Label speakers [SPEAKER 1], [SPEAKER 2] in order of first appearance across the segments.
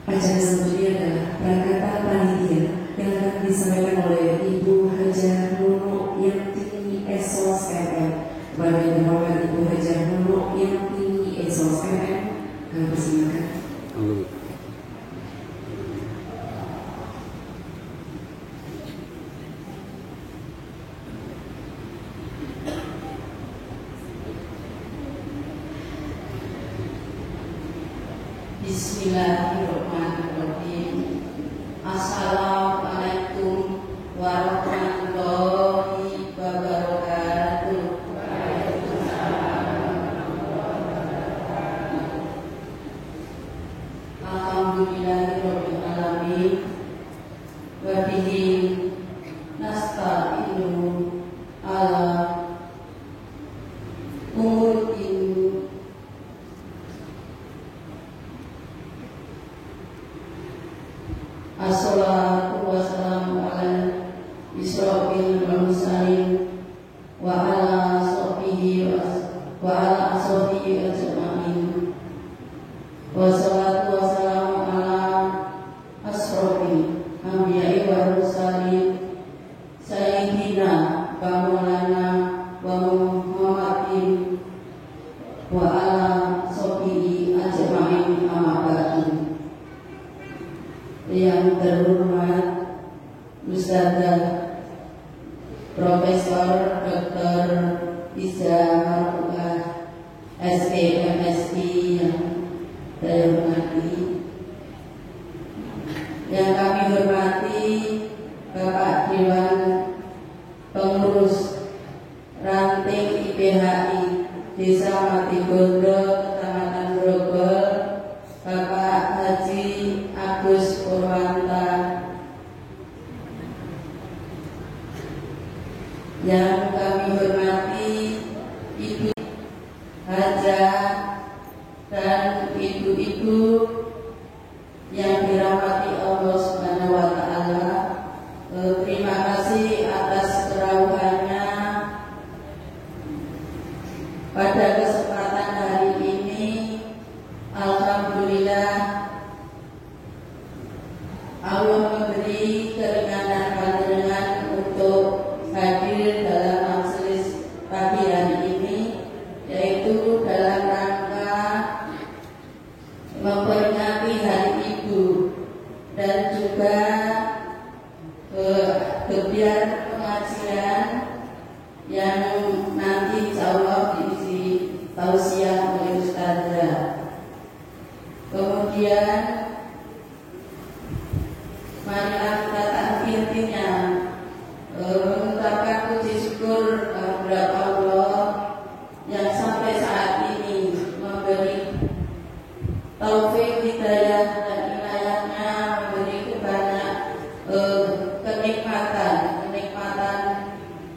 [SPEAKER 1] Acara selanjutnya adalah prakata panitia yang akan disampaikan oleh Ibu Hajah Nurul Yantini Esos RM. Kepada yang terhormat Ibu Hajah Nurul Yantini Esos RM, kami persilakan.
[SPEAKER 2] Bismillahirrahmanirrahim. Assalamualaikum warahmatullahi wabarakatuh. Alhamdulillahirabbil alamin. Wa bihi nasta'inu ala umur Assalatu wassalamu ala Israfil mursalin wa ala sahbihi ajma'in. Wassalatu wassalamu ala asrofil anbiya'i wa mursalin sayyidina wa maulana wa muhammadin wa ala sahbihi ajma'in, amma ba'du. Yang terhormat Ustazah Profesor Dr. Iza Marfuah SPMSI yang saya hormati, yang kami hormati Bapak Dewan Pengurus Ranting IPHI Desa Matigondo, Kecamatan Grogol, Bapak Haji Agus Purwanta, yang kami hormati Ibu Hajah dan ibu-ibu yang dirahmati Allah Subhanahu wa Ta'ala. Terima kasih atas kerawahannya pada kesempatan hari ini. Alhamdulillah Allah memberi keringanan panjenengan untuk hadir dalam majelis pagi hari ini, yaitu dalam rangka memperingati Hari Ibu dan juga kegiatan pengajian yang nanti insya Allah diisi tausiah oleh Ustazah. Kemudian marilah kita intinya mengucapkan puji syukur kepada Allah yang sampai saat ini memberi taufik hidayah dan inayahnya, memberi banyak kenikmatan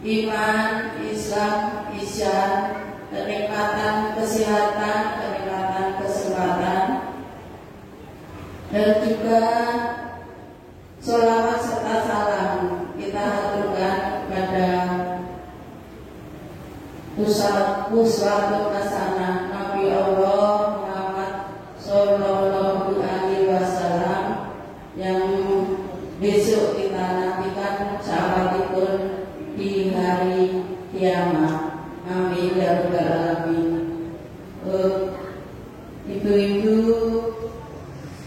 [SPEAKER 2] iman, Islam, ihsan, kenikmatan kesehatan, kenikmatan kesempatan, dan juga sholawat serta salam kita haturkan kepada uswatun hasanah Nabi Allah Muhammad Sallallahu Alaihi Wasallam yang besok kita nantikan syafaatipun di hari kiamat. Amin ya rabbal alamin. Ibu-ibu,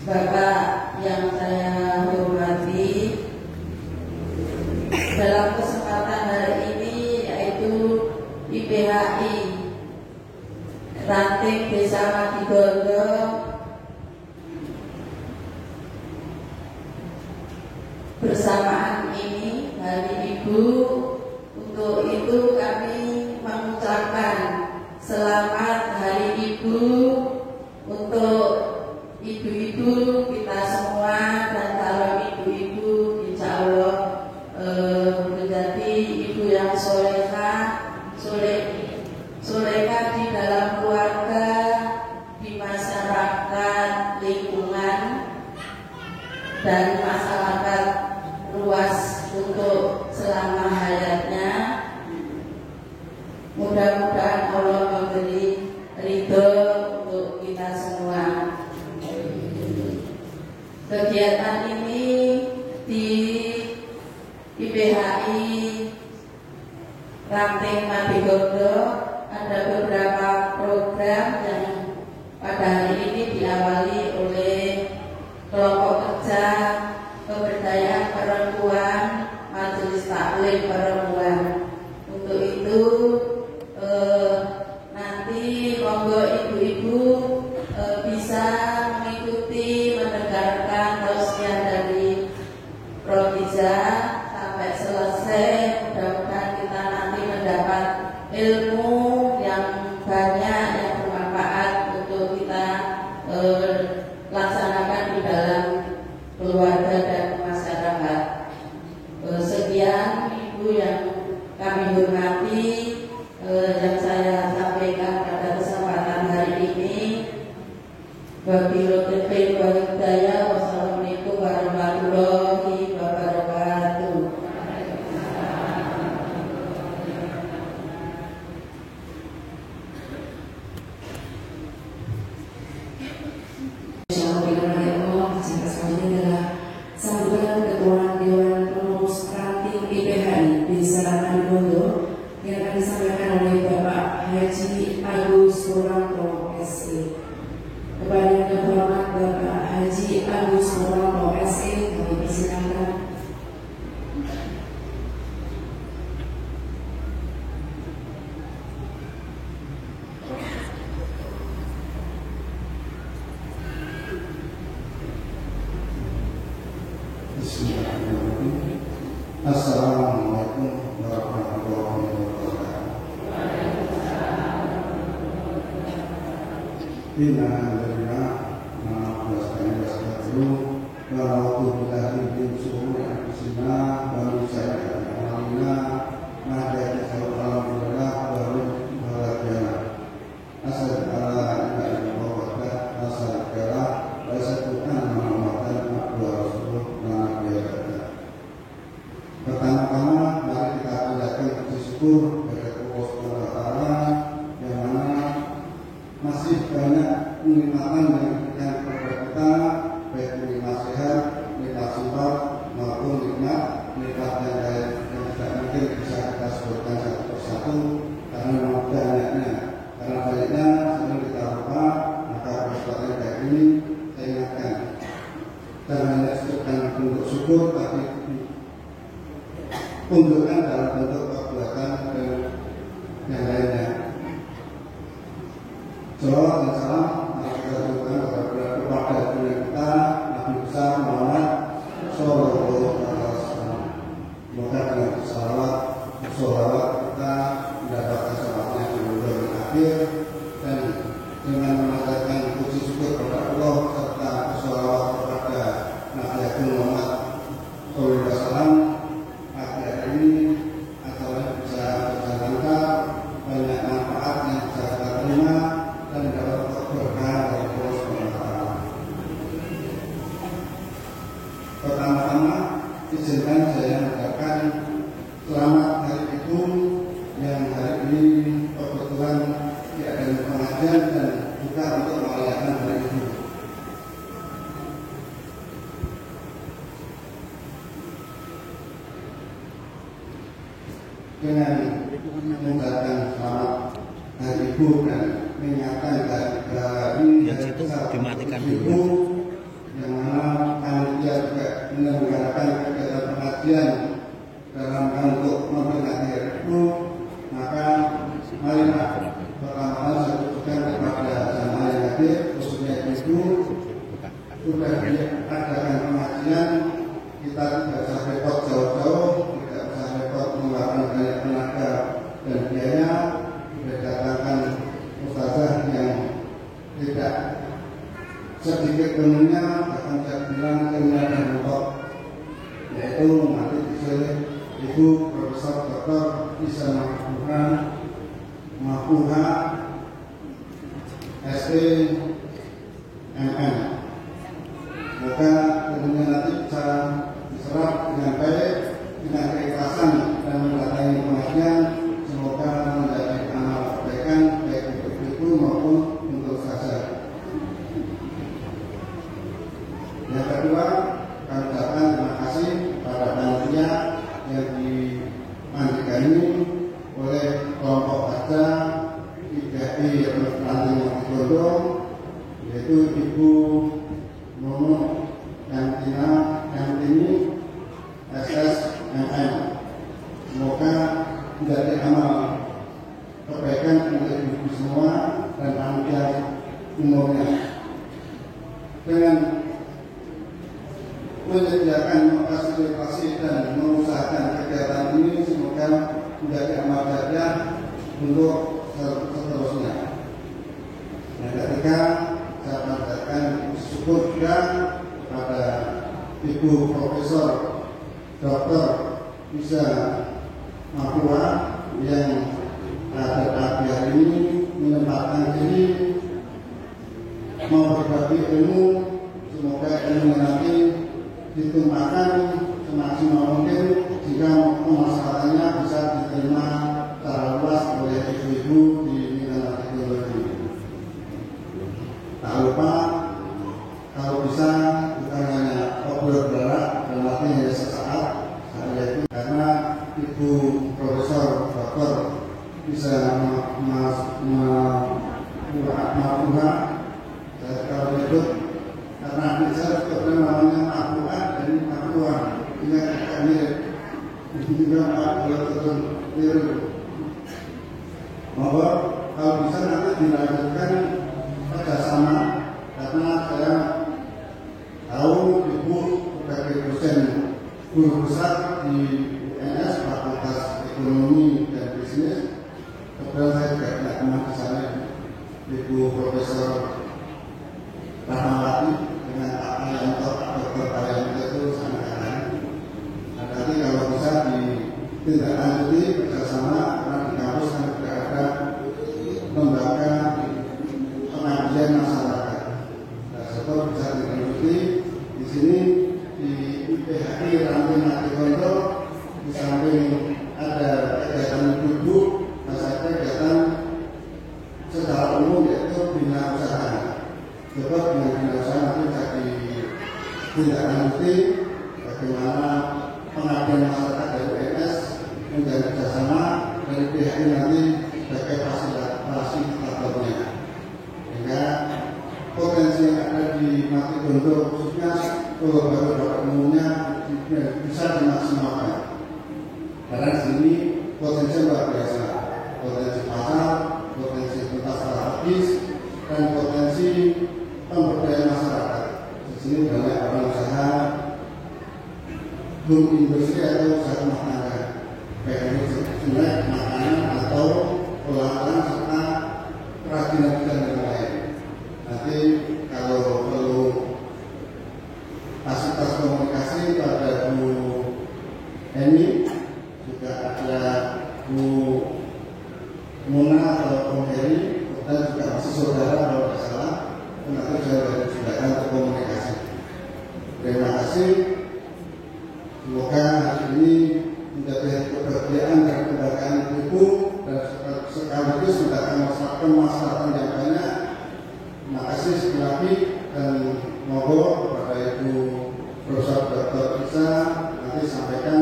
[SPEAKER 2] bapak yang saya hormati, dalam kesempatan hari ini yaitu IPHI Ranting Desa Madigondo bersamaan ini Hari Ibu. Untuk itu kami mengucapkan selamat Hari Ibu untuk ibu-ibu kita semua, dan calon ibu-ibu insya Allah menjadi ibu yang solehah di dalam keluarga, di masyarakat, lingkungan, dan masyarakat luas untuk selama hayatnya. Mudah-mudahan Allah memberi ridho untuk kita semua. Kegiatan ini di IPHI Ranting Madigondo ada beberapa program yang pada hari ini diawali oleh kelompok kerja pemberdayaan perempuan, majelis taklim perempuan. Untuk itu nanti monggo ibu-ibu bisa mengikuti mendengarkan tausiah dari Prof. sampai selesai. Mudah-mudahan kita nanti mendapat ilmu yang banyak, yang bermanfaat untuk kita laksanakan di dalam keluarga dan masyarakat. Sekian ibu yang kami hormati, yang saya sampaikan pada kesempatan hari ini. Wabillahi taufiq wal hidayah. Wassalamualaikum warahmatullahi wabarakatuh.
[SPEAKER 1] Sambutan Ketua Dewan Pengurus Ranting IPHI Desa Madigondo yang akan disampaikan oleh Bapak Haji Agus Purwanto SE. Kepada yang terhormat Bapak Haji Agus Purwanto SE, kami persilakan.
[SPEAKER 3] Bismillahirrahmanirrahim. Assalamualaikum warahmatullahi wabarakatuh. Inna alhamdulillah ma'abdaskan wassalamu warahmatullahi wabarakatuh. Baru saya amalina, mada kita bersyukur kepada Allah Subhanahu wa Ta'ala yang mana masih banyak kenikmatan yang diberikan kepada kita, baik nikmat sehat, nikmat sifat maupun nikmat yang lain yang tidak mungkin bisa kita sebutkan satu persatu karena memang banyaknya. Karena banyaknya sering kita lupa, maka kesempatan kayak ini saya ingatkan. Jangan hanya sebutkan bentuk syukur, tapi tunjukkan dalam bentuk perbuatan dan yang lainnya. Salawat dan salam kita tunjukkan kepada dunia kita, Nabi besar Muhammad Sallallahu Alaihi Wasallam. Semoga dengan salawat kita mendapatkan salawatnya di dunia akhir, dan dengan mengajarkan puji syukur kepada Allah serta salawat kepada Nabi Muhammad Sallallahu Alaihi Wasallam. Izinkan saya mengucapkan selamat hari Ibu yang hari ini kebetulan diadakan pengajian dan juga untuk merayakan hari Ibu. Dengan mengucapkan selamat hari Ibu dan mengingatkan dari
[SPEAKER 4] dimatikan dulu.
[SPEAKER 3] Yang mana panitia juga menyelenggarakan kegiatan pengajian dalam bentuk memperingati hari Ibu, maka mari pertama saya tujukan kepada jamaah yang hadir, khususnya Ibu, sudah diadakan pengajian, kita tidak usah repot jauh-jauh, tidak usah repot mengeluarkan banyak tenaga dan biaya, sudah datangkan ustazah yang tidak sedikit temunya, bahkan saya bilang temunya dan mentok, yaitu nanti oleh Ibu Profesor Dr. Isa Mafuha SPMM. Semoga temunya nanti bisa diserap dengan baik, dengan keikhlasan dan mendatangi pengajian. Semoga menjadi amal kebaikan baik untuk Ibu maupun untuk saya. Yang kedua, kami ucapkan terima kasih kepada panitia yang dimandikan ini oleh kelompok kerja 3I Ranting Motigondo, yaitu Ibu Nono Yantini SSMM. Semoga menjadi amal kebaikan untuk ibu semua dan panitia umumnya. Dengan menyediakan fasilitasi dan mengusahakan kegiatan ini, semoga menjadi amal jariah untuk seterusnya. Yang ketiga, saya mengucapkan syukur juga kepada Ibu Profesor Dr. Isa Mafuha yang pada pagi hari ini menyempatkan diri mau berbagi ilmu. Semoga ilmu nanti ditumpahkan semaksimal mungkin jika pemasarannya bisa diterima secara luas oleh ibu-ibu di bidang teknologi. Tak lupa kalau bisa bukan hanya obrol berat dan waktu hanya sesaat, yaitu karena Ibu Profesor Dr. bisa Mafuha, saya kalau menyebut karena bisa juga namanya Mafuha dan Mafuha, ini agak mirip. Itu juga betul mirip. Bahwa kalau bisa nanti dilanjutkan kerjasama, karena saya tahu Ibu sebagai dosen guru besar di UNS Fakultas Ekonomi dan Bisnis. Kebetulan saya juga tidak pernah di sana. Ibu Profesor Rahmawati dengan Pak Arianto, Dr. Arianto itu sangat keren. Nah, nanti kalau bisa ditindaklanjuti kerjasama, karena di kampus kan juga ada lembaga pengabdian masyarakat. Nah, setelah bisa ditindaklanjuti di sini di IPHI Ranting Motigondo, di samping ada kegiatan PPHI nanti sebagai fasilitatornya, sehingga potensi yang ada di Mati Gondo khususnya Pulau Baru pada umumnya bisa dimaksimalkan. Karena di sini potensi luar biasa, potensi pasar, potensi tuntas strategis, dan potensi pemberdayaan masyarakat. Di sini banyak orang usaha, belum industri atau usaha rumah tangga, baik itu jelek, makanan atau olahan serta kerajinan dan lain-lain. Nanti kalau perlu fasilitas komunikasi pada Bu Eni, juga ada Bu Muna atau Bu Heri, dan juga masih saudara kalau tidak salah, nanti saya juga untuk komunikasi. Terima kasih. Semoga hari ini menjadi kebahagiaan dan kebanggaan ibu dan sekaligus mendapatkan kemaslahatan yang banyak. Terima kasih sekali lagi dan monggo kepada Ibu Profesor Dr. Isa nanti sampaikan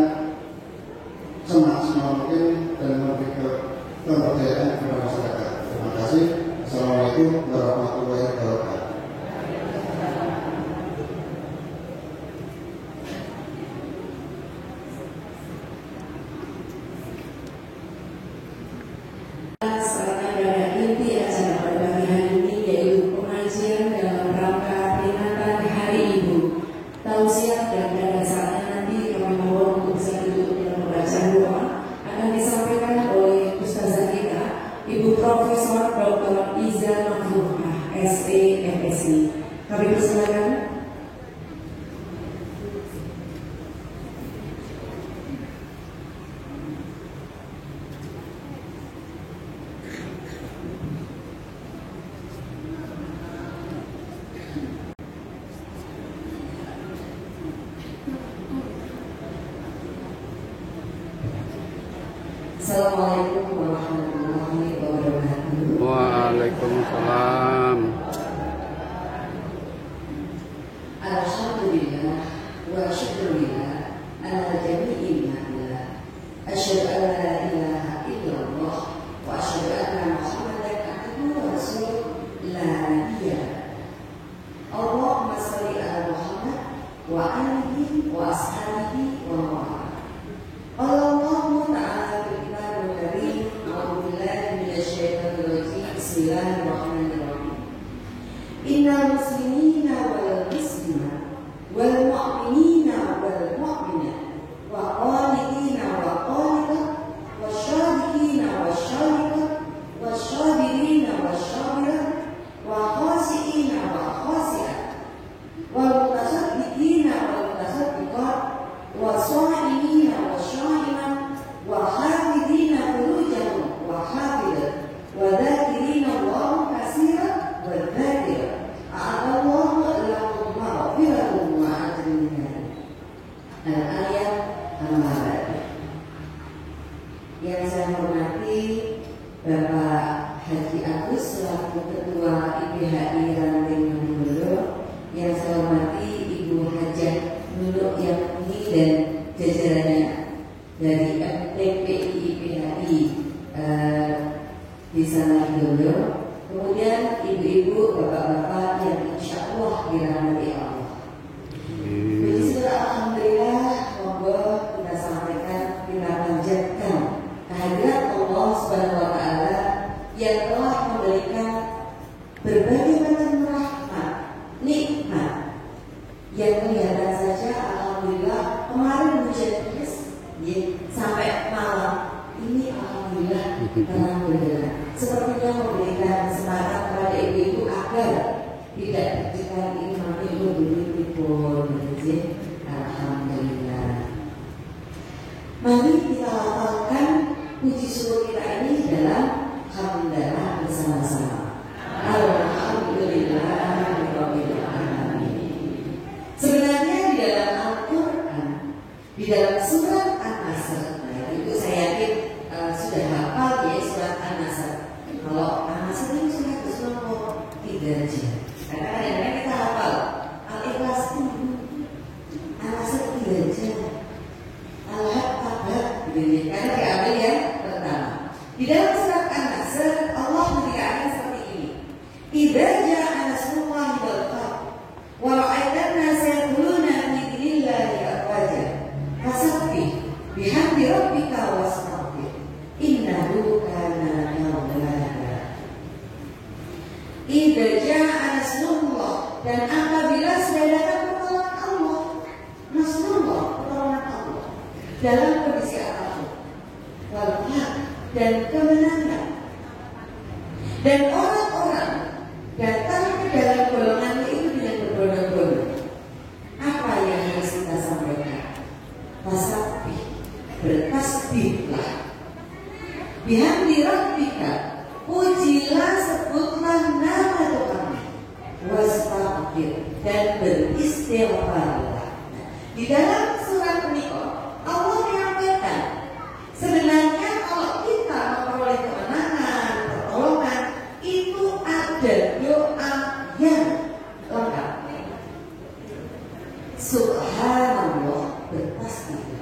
[SPEAKER 3] semaksimal mungkin dan memberikan pemberdayaan kepada masyarakat. Terima kasih. Assalamualaikum warahmatullahi wabarakatuh.
[SPEAKER 1] Kami persilakan. Assalamualaikum warahmatullahi wabarakatuh.
[SPEAKER 5] Waalaikumsalam.
[SPEAKER 1] Alhamdulillah wa syukurillah ala jami'i ni'matillah. Asyhadu an la ilaha illallah wa asyhadu anna Muhammadan abduhu wa rasuluh la nabiyya. Allahumma shalli ala Muhammad wa alihi wa ashabihi wa man. Allahu ta'ala fil Qur'anil Karim. A'udzu billahi minasy syaithanir rajim. Bismillahirrahmanirrahim. Innal muslimina wal muslimat wal mu'minina wal mu'minat wa qanitina wa qanitat wa syadiqina wa syadiqat wa syabirina wa syabirat wa khasiina wa khasiat wa mutasaddiqina wa mutasaddiqat wa sha'imina wa sya'imat wa hafidina furujahum wa hafidat wa dzakirina Allahu katsiran wa dzakirat. A'adallahu lahum maghfiratan wa ajran karim. Al-ayat Al-Ma'ad. Yang saya hormati Bapak Haji Agus selaku Ketua IPHI Ranting Manggolo, yang saya hormati Ibu Hajah Nunuk Yahni dan jajarannya dari MPPI IPHI di sana Manggolo. Kemudian ibu-ibu, bapak-bapak yang insya Allah dirahmati Allah. Puji syukur alhamdulillah, monggo kita sampaikan, kita panjatkan kehadirat Allah Subhanahu wa taala yang telah memberikan berbagai macam rahmat, nikmat yang kelihatan saja. Alhamdulillah, kemarin hujan deras sampai malam ini alhamdulillah tenang berdengar. Sepertinya memberikan semangat kepada ibu-ibu agar tidak tercekat ini nanti begitu pun. Alhamdulillah. Mari kita lafalkan puji syukur kita ini dalam hamdalah bersama-sama. Alhamdulillahirabbil alamin. Sebenarnya di dalam Al-Qur'an, di dalam surat An-Nasr, itu saya yakin sudah hafal ya surat An-Nasr. Kalau An-Nasr ini sudah keseluruhan 3 aja. Karena kadang-kadang kita hafal Al-Ikhlas An-Nasr 3 aja. Al-Haq Tabat begini. Karena diambil yang pertama. Di dalam surat An-Nasr Allah mengatakan seperti ini. Idza ja'a nasrullahi wal fath wa ra'aitan nasa yadkhuluna fi dinillahi afwaja fasabbih bihamdi rabbika wastaghfir innahu kana tawwaba. Idza ja'a nasrullah, dan apabila sudah datang pertolongan Allah, nasrullah, pertolongan Allah dalam kondisi apapun, wal fath, dan kemenangan, dan orang-orang datang ke dalam golongan itu dengan berbondong-bondong. Apa yang harus kita sampaikan? Fasabbih, bertasbihlah, bihamdi rabbika, pujilah, sebutlah nama Tuhanmu, wastaghfir, dan beristighfarlah. Di dalam surat menikah Allah menyampaikan sebenarnya kalau kita memperoleh kemenangan, pertolongan, itu ada doa yang lengkap. Subhanallah, bertasbih,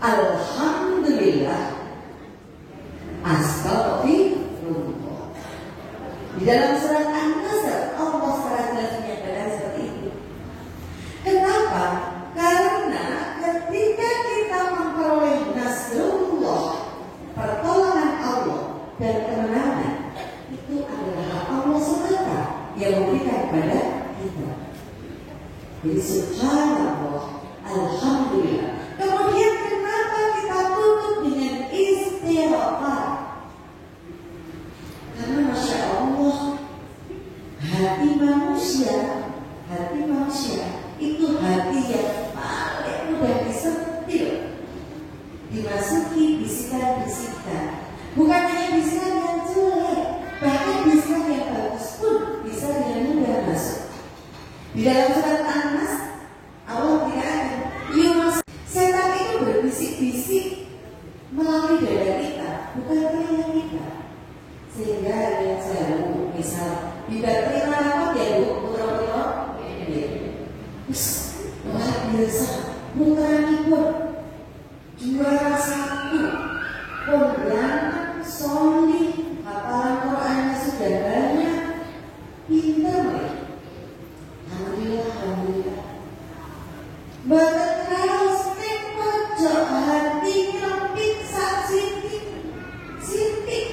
[SPEAKER 1] alhamdulillah, astagfirullah. Di dalam surat An-Nasr Allah secara jelas menyatakan seperti itu. Kenapa? Karena ketika kita memperoleh nasrullah, pertolongan Allah dan kemenangan, itu adalah hak Allah semata yang memberikan kepada kita. Jadi subhanallah, alhamdulillah. Kemudian kenapa kita tutup dengan istighfar? Karena Masya Allah, hati manusia itu hati yang paling mudah disentil, dimasuki bisikan-bisikan. Bukan hanya bisikan yang jelek, bahkan bisikan yang bagus pun bisa dengan mudah masuk. Di dalam surat An-Nas Allah berkata, Yunus, setan itu berbisik-bisik melalui dada kita, bukan telinga kita. Sehingga yang selalu misal tidak terima apa ya bu, putra-putra luar biasa, putra-putra juara 1, pembelahan, solid, hafalan Qurannya sudah banyak, pintar. Alhamdulillah. Bahkan kalau setiap pojok hati nyempit sak sintik.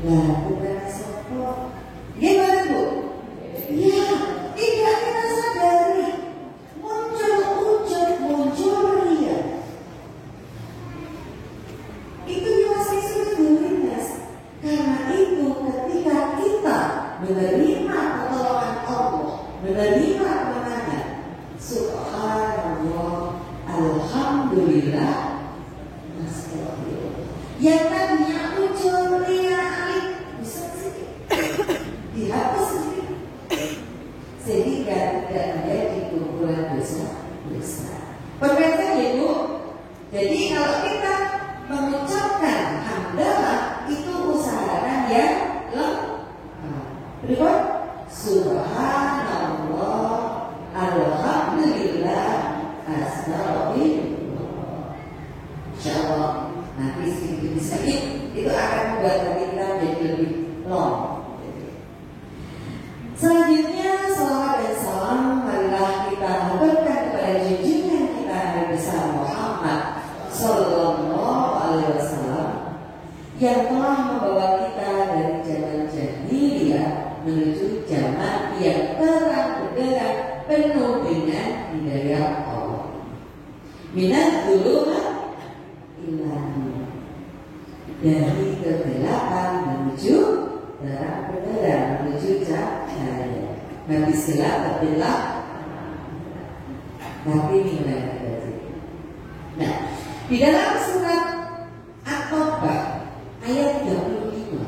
[SPEAKER 1] Lah bukan sopo. Gimana bu? Ya, tidak kita sadari muncul ujub, muncul ria. Itu masih sudah berlintas. Karena itu ketika kita menerima pertolongan Allah, menerima kemenangan, subhanallah, alhamdulillah, astagfirullah. Yang tadinya muncul ria alif bisa sedikit dihapus sedikit, sehingga tidak menjadi kumpulan dosa. Pemirsa ibu, jadi kalau kita mengucapkan hamdalah itu usahakan yang lengkap. Berikut subhanallah, alhamdulillah, astagfirullah. Insyaallah nanti sedikit itu akan membuat hati kita menjadi lebih long. Selanjutnya salawat dan salam marilah kita haturkan kepada junjungan kita Nabi besar Muhammad Sallallahu Alaihi Wasallam yang telah membawa kita dari zaman jahiliyah menuju zaman yang terang benderang penuh dengan hidayah Allah. Minat dzulumat ila nur, dari kegelapan menuju terang benderang, menuju cahaya. Nabi gelap terbelah, tapi mengenai berarti. Nah, di dalam surat At-Taubah ayat 35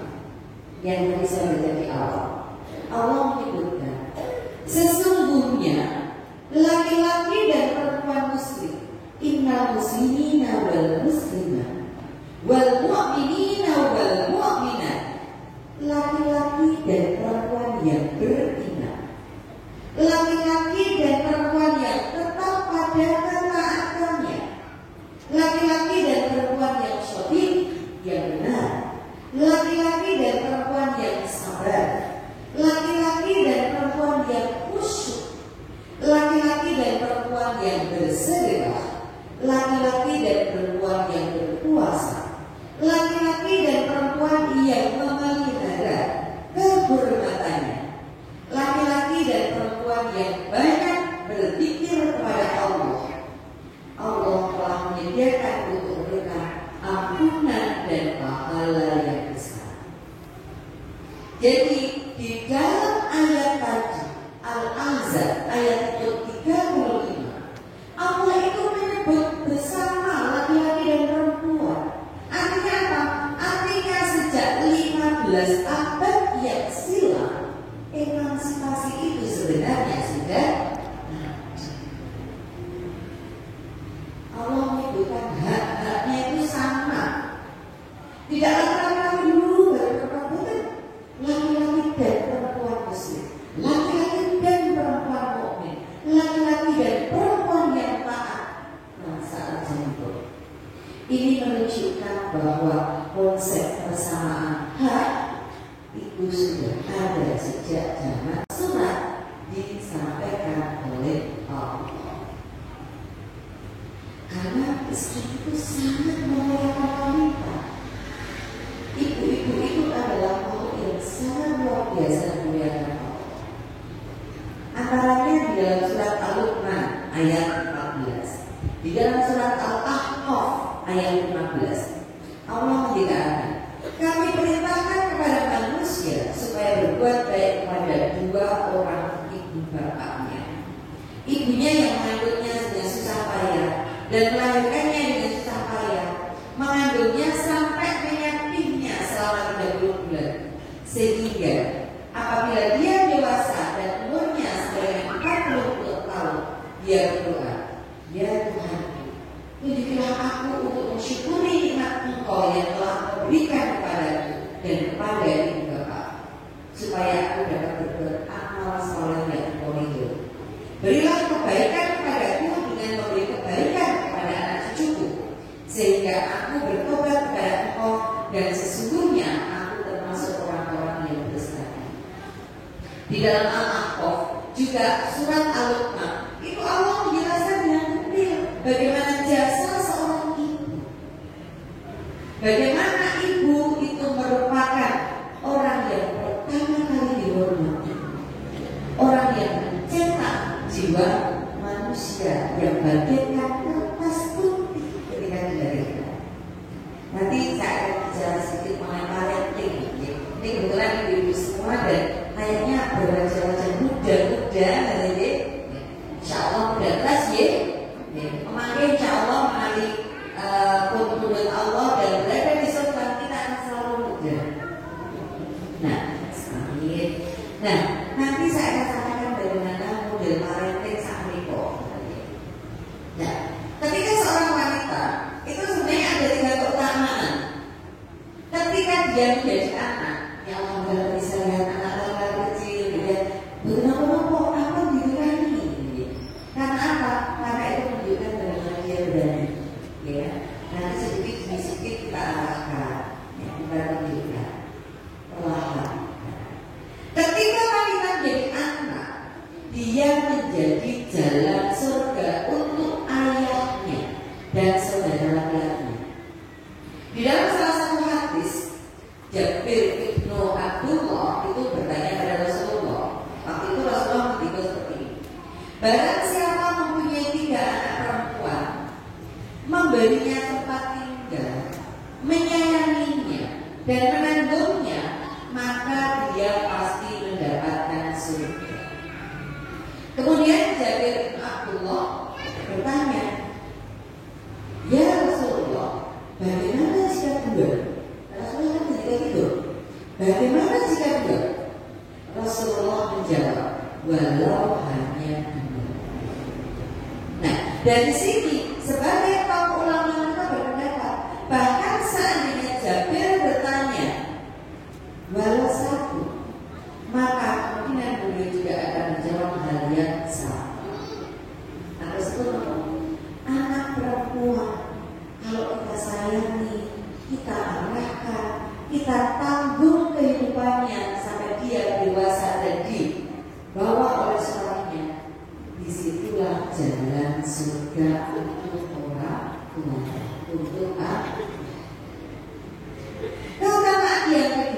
[SPEAKER 1] yang tadi saya baca di awal, Allah menyebutkan sesungguhnya laki-laki dan perempuan muslim, innal muslimina wal muslimat wal mu'minina wal mu'minat, laki-laki dan perempuan yang beriman, laki-laki dan perempuan yang tetap pada ketaatannya, laki-laki dan perempuan yang syahid yang memelihara kehormatannya. Laki-laki dan perempuan yang banyak berzikir kepada Allah, Allah telah menyediakan untuk mereka ampunan dan pahala yang besar. Jadi di dalam ayat tadi Al-Ahzab ayat 35, Allah itu menyebut bersama laki-laki dan perempuan. Artinya apa? Artinya sejak 15 abad yang silam, emansipasi itu sebenarnya sudah Allah menyebutkan hak-haknya itu sama. Tidak laki-laki dulu baru perempuan, laki-laki dan perempuan muslim, laki-laki dan perempuan mukmin, laki-laki dan perempuan yang taat saat jemput. Ini menunjukkan bahwa konsep persamaan hak itu sudah ada sejak zaman surat disampaikan oleh Allah. Karena Islam itu sangat memuliakan wanita. Ibu-ibu itu adalah makhluk yang sangat luar biasa memuliakan Allah. Antaranya di dalam surat Al-Luqman ayat 14, di dalam surat Al-Ahqaf ayat 15, Allah mengatakan, kami perintahkan kepada manusia supaya berbuat baik kepada dua orang ibu bapaknya. Ibunya yang mengandungnya dengan susah payah dan melahirkannya dengan susah payah, mengandungnya sampai menyakitnya selama 30 bulan, sehingga apabila dia dewasa dan umurnya sebanyak 40 tahun, dia berdoa, ya Tuhan, tunjukilah aku untuk mensyukuri nikmat Engkau yang telah memberikan kepadaku dan kepada ibu bapak, supaya aku dapat berbuat amal saleh yang Engkau ridho. Berilah kebaikan kepadaku dengan memberi kebaikan kepada anak cucuku, sehingga aku bertobat kepada Engkau dan sesungguhnya aku termasuk orang-orang yang bersalah. Di dalam Al-Ahqaf juga surat Al-Luqman itu Allah menjelaskan dengan detail bagaimana jasa seorang ibu, bagaimana ibu itu merupakan orang yang pertama kali dihormati, orang yang mencetak jiwa manusia yang bagaikan kertas putih ketika dilahirkan. Nanti saya akan bicara sedikit mengenai parenting. Ini kebetulan ibu-ibu semua dan kayaknya berwajah-wajah muda-muda, insya Allah muda kelas ya. Memanggil insya Allah mengenali kunjungan Allah dan berada di surga kita akan selalu muda. Nah, amin. Nah, nanti saya akan sampaikan bagaimana model parenting saat itu. Nah, ketika seorang wanita itu sebenarnya ada 3 keutamaan. Ketika dia menjadi anak, ya Allah bisa lihat anak-anak kecil, dia bernopo-nopo apa diberani. Karena apa? Karena itu menunjukkan bagaimana dia berani. Ya, nanti sedikit demi sedikit kita arahkan, ya, kita tunjukkan perlahan. Ketika wanita menjadi anak, dia menjadi jalan surga untuk ayahnya dan saudara laki-lakinya. Di dalam salah satu hadis, Jabir ibnu Abdullah itu bertanya pada Rasulullah. Waktu itu Rasulullah berkata seperti ini, barang siapa mempunyai 3 anak perempuan, memberinya tempat tinggal, menyayanginya dan menanggungnya, maka dia pasti mendapatkan surga. Kemudian Jabir bin Abdullah bertanya, ya Rasulullah, bagaimana jika 2? Rasulullah kan ketika itu, bagaimana jika 2? Rasulullah menjawab, walau hanya 2. Nah, dari sini sebagai kaum ulama mereka berpendapat, bahkan seandainya Jabir bertanya walau 1, maka kemungkinan beliau juga akan menjawab hal yang sama. Nah, Rasulullah, anak perempuan kalau kita sayangi, kita arahkan, kita tanggung kehidupannya sampai dia dewasa dan dibawa oleh suaminya, disitulah jalan surga untuk orang tua, untuk anak. Keutamaan yang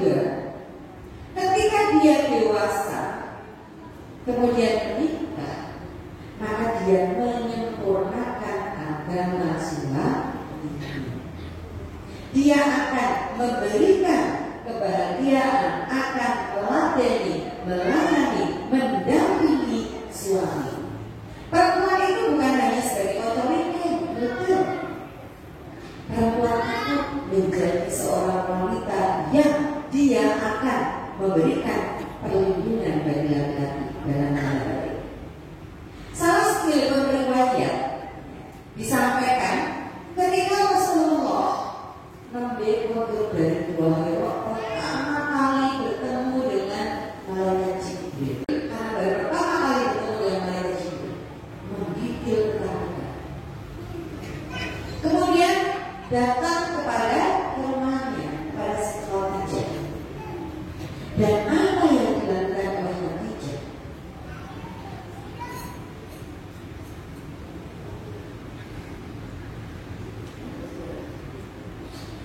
[SPEAKER 1] itu dari dua hero pertama kali bertemu dengan malaikat Jibril. Karena baru pertama kali bertemu dengan malaikat Jibril, menggigil ketakutan. Kemudian datang kepada rumahnya, kepada si Khadijah. Dan apa yang dilakukan oleh Khadijah?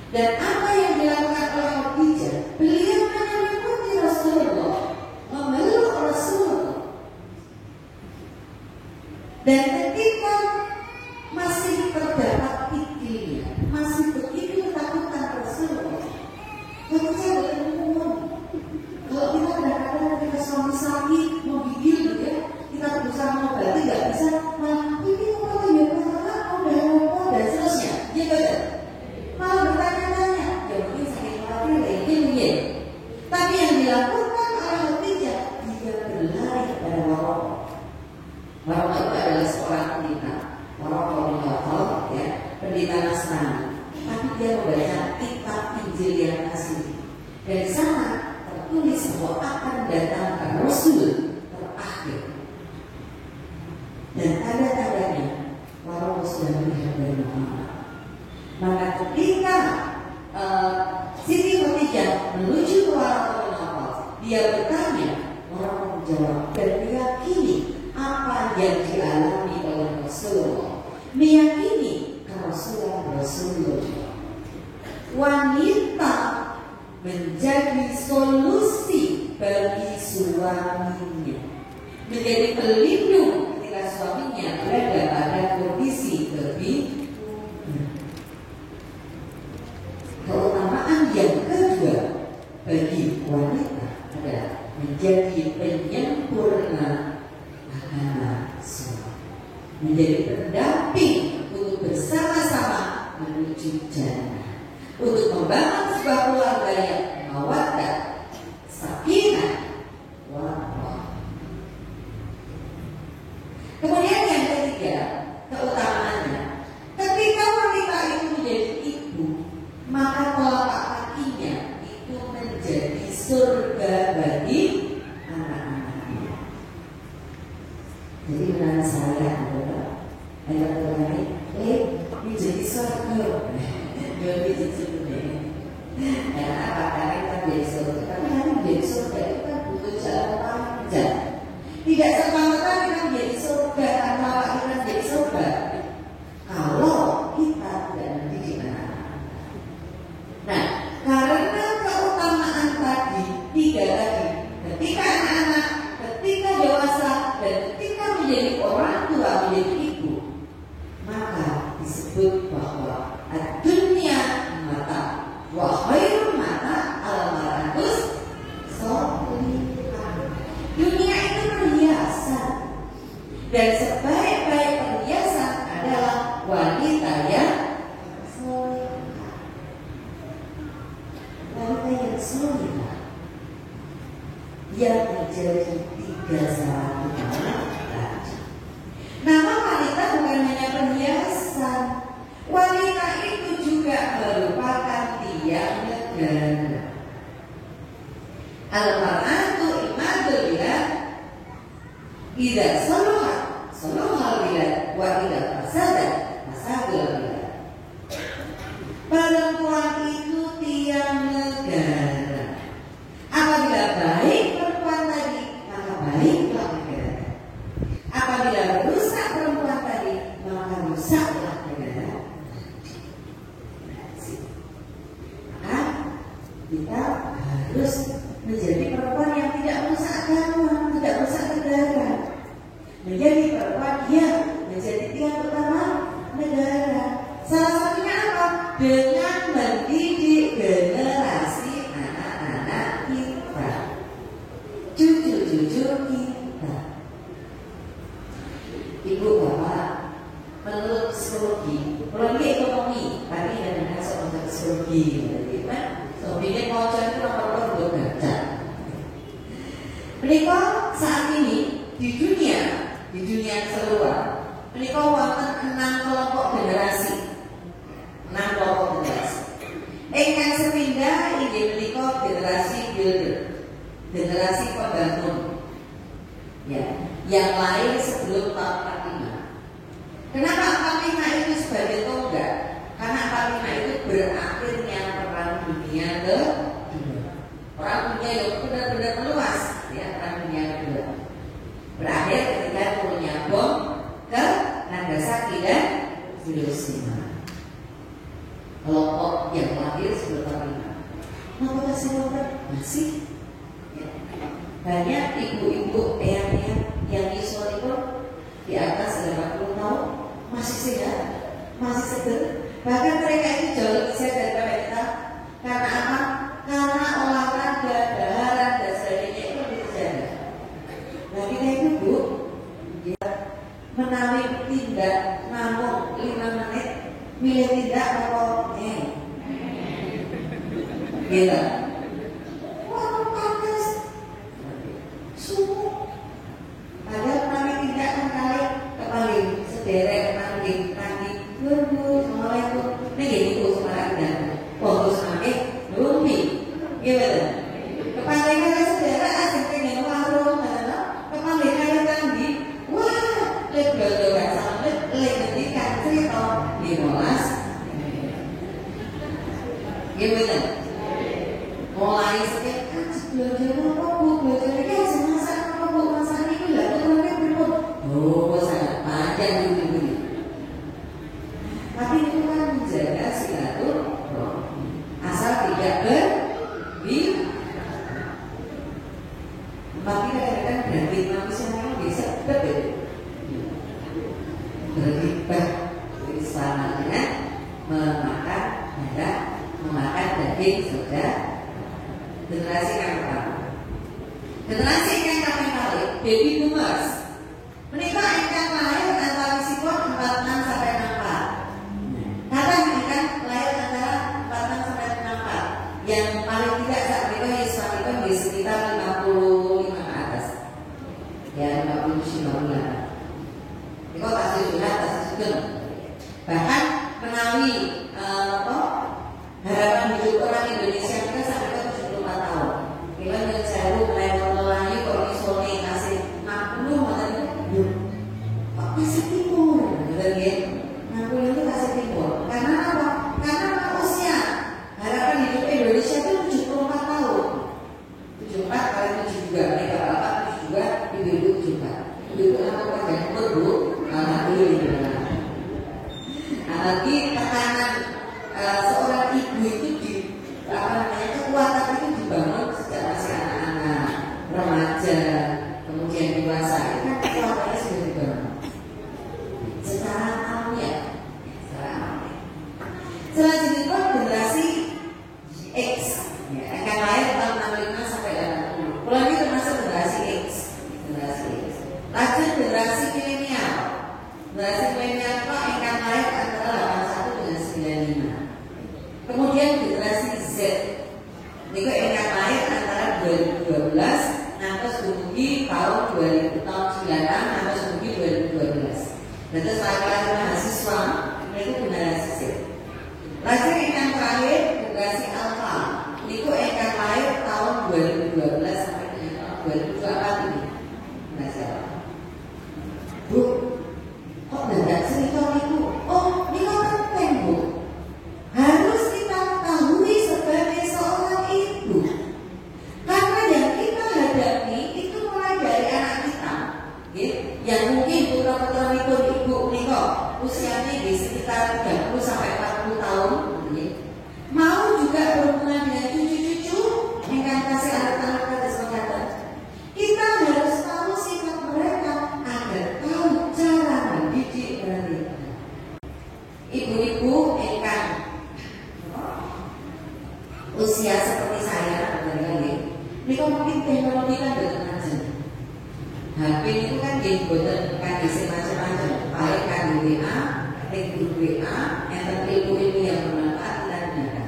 [SPEAKER 1] Dan apa yang dilakukan oleh Khadijah? Beliau menyelimuti Rasulullah, memeluk Rasulullah. Dan ketika masih terdapat pikirnya, masih begitu ketakutan Rasulullah, Khadijah berumur. Kalau kita kadang-kadang ketika suami sakit mau gigil gitu ya, kita berusaha mengobati nggak bisa, nah ini apa ya masalah, udah apa dan seterusnya, dia betul. Malah bertanya-tanya, ya mungkin sakit hati, mungkin. Tapi yang dilakukan oleh Khadijah, dia berlari kepada Waraqah. Waraqah itu adalah seorang pendeta, Waraqah bin Nawfal, ya, pendeta Nasrani. Tapi dia membaca kitab Injil yang asli. Dan di sana tertulis bahwa akan datang Rasul terakhir. Dan tanda-tandanya Waraqah sudah melihat dari Muhammad. Maka ketika Siti Khadijah menuju ke Waraqah bin Nawfal, dia bertanya, Waraqah menjawab dan meyakini apa yang dialami oleh Rasulullah, meyakini Rasulullah wanita menjadi solusi bagi suaminya, menjadi pelindung ketika suaminya berada pada kondisi lebih. Keutamaan yang kedua bagi wanita adalah menjadi penyempurna agama suami, menjadi pendamping untuk bersama-sama menuju jannah, untuk membangun sebuah keluarga yang mawaddah, sakinah, warahmah. Kemudian yang ketiga, keutamaannya, ketika wanita itu menjadi ibu, maka telapak kakinya itu menjadi surga bagi anak-anaknya. Jadi menurut saya adalah ini jadi surga. Jadi surga. Ya, apakah kita jadi surga? Tapi nanti menjadi surga itu kan butuh jalan panjang. Tidak serta-merta kita menjadi surga atau kita menjadi surga kalau kita tidak mendidik anak. Nah, karena keutamaan tadi tiga tadi, ketika anak-anak, ketika dewasa, dan ketika menjadi orang tua, menjadi ibu, maka disebut bahwa dunia mata, wa khairul mata al-maratus solihah. Dunia itu perhiasan, dan sebaik-baik perhiasan adalah wanita yang solihah. Wanita yang solihah yang menjadi tiga syarat utama tadi. Nama wanita bukan hanya perhiasan, wanita itu juga merupakan tiang negara. Al-mar'atu imadul bilad, idza salahat salahal bilad, wa idza fasadat fasadul bilad. Perempuan itu tiang negara. Apabila baik perempuan tadi, maka baiklah negara. Apabila rusak perempuan tadi, maka rusaklah negara. Maka kita harus menjadi perempuan yang tidak merusak agama, tidak merusak negara. Menjadi perempuan yang menjadi tiang utama negara. Salah satunya apa? Dengan mendidik generasi anak-anak kita, cucu-cucu kita. Ibu bapak, menurut psikologi, ekonomi, tapi dengan masuk untuk psikologi, kan? Soalnya kocok itu nomor untuk baca. Menikah saat ini di dunia keseluruhan, menikah wonten 6 kelompok generasi. Ingkang sepindah
[SPEAKER 6] inggih menika generasi builder, generasi pembangun. Ya, yang lahir sebelum tahun 45. Kenapa 45 itu sebagai tonggak? Karena 45 itu berakhirnya perang dunia kedua. Perang dunia yang benar-benar meluas, ya, perang dunia kedua. Berakhir ketika turunnya bom ke Nagasaki dan Hiroshima. Kelompok yang lahir sebelum 45. Mau kita silakan masih. Banyak ibu-ibu, eyang-eyang yang usianya di atas 80 tahun masih sehat, masih seger. Bahkan mereka itu jauh lebih sehat daripada kita. Karena apa? Karena olahraga, daharan dan sebagainya itu lebih terjaga. Nah kita itu Bu, menawi tindak namun 5 menit, milih tindak atau gitu. Padahal kami tidak kembali kembali sederek tanding berbus mulai itu nih itu semarang fokus kami bumi gimana kembali kali sederek asing pengen warung kembali kali tanding wah lebih lebih sampai lebih kan cerita 15 gimana mulai sekitar belajar sangat panjang ini. Tapi itu kan menjaga silaturahmi. Asal tidak berlebihan. Tapi kadang-kadang berarti manusia memang bisa betul. Bergibah sama dengan memakan darah, memakan daging saudara. Generasi yang pertama. Generasi yang kali baby boomers. Menikah ingkang lahir antara sipun 46 sampai 64. Kadang ingkang lahir antara 46 sampai 64. Yang paling tidak saat menikah Islam di sekitar 55 ke atas. Ya 50 bulan. Itu kasih sudah, kasih sudah. Bahkan menawi harapan hidup orang Indonesia kita sampai ke 74 tahun. Kita yang jauh mulai melaju kalau misalnya kasih 60 kasih timur, betul ya? 60 itu kasih timur. Karena apa? Karena usia harapan hidup Indonesia itu 74 tahun. 74 kali 7 juga, mereka bapak 7 juga, ibu-ibu 74. Ibu-ibu anak panjang umur Bu, alhamdulillah. Apalagi tekanan seorang ibu itu di kekuatan itu dibangun sejak masih anak-anak, remaja, kemudian dewasa. Itu kan kekuatannya sudah dibangun. Secara alamiah. Selanjutnya generasi X, ya, akan lahir tahun 65 sampai 80. Kalau ini termasuk generasi X, generasi X. Lanjut generasi milenial. Generasi milenial itu akan lahir antara 81 dengan 95. Kemudian generasi Z, ini akan lahir antara 2012 nanti dumugi tahun 2000 tahun 96 nanti dumugi 2012. Dan terus laki-laki mahasiswa itu generasi Z. Lajeng yang terakhir generasi Alpha. Niku akan lahir tahun 2012 sampai dengan tahun 2024 ini. Generasi Alpha. Bu, kok tidak cerita niku? Oh, ini penting Bu. Harus kita ketahui sebagai seorang ibu. Karena yang kita hadapi itu mulai dari anak kita, yang mungkin putra-putra ibu niko usianya di sekitar 30 sampai 40 tahun, mau juga berhubungan dengan cucu-cucu yang kan kasih anak-anak pada semangat. Kita harus tahu sikap mereka agar tahu cara mendidik mereka. Ibu-ibu engkang usia seperti saya, ini kan mungkin teknologi kan berkembang. HP itu kan dibuat kan isi macam-macam, baik kan di WA, grup WA, yang ilmu yang bermanfaat dan benar.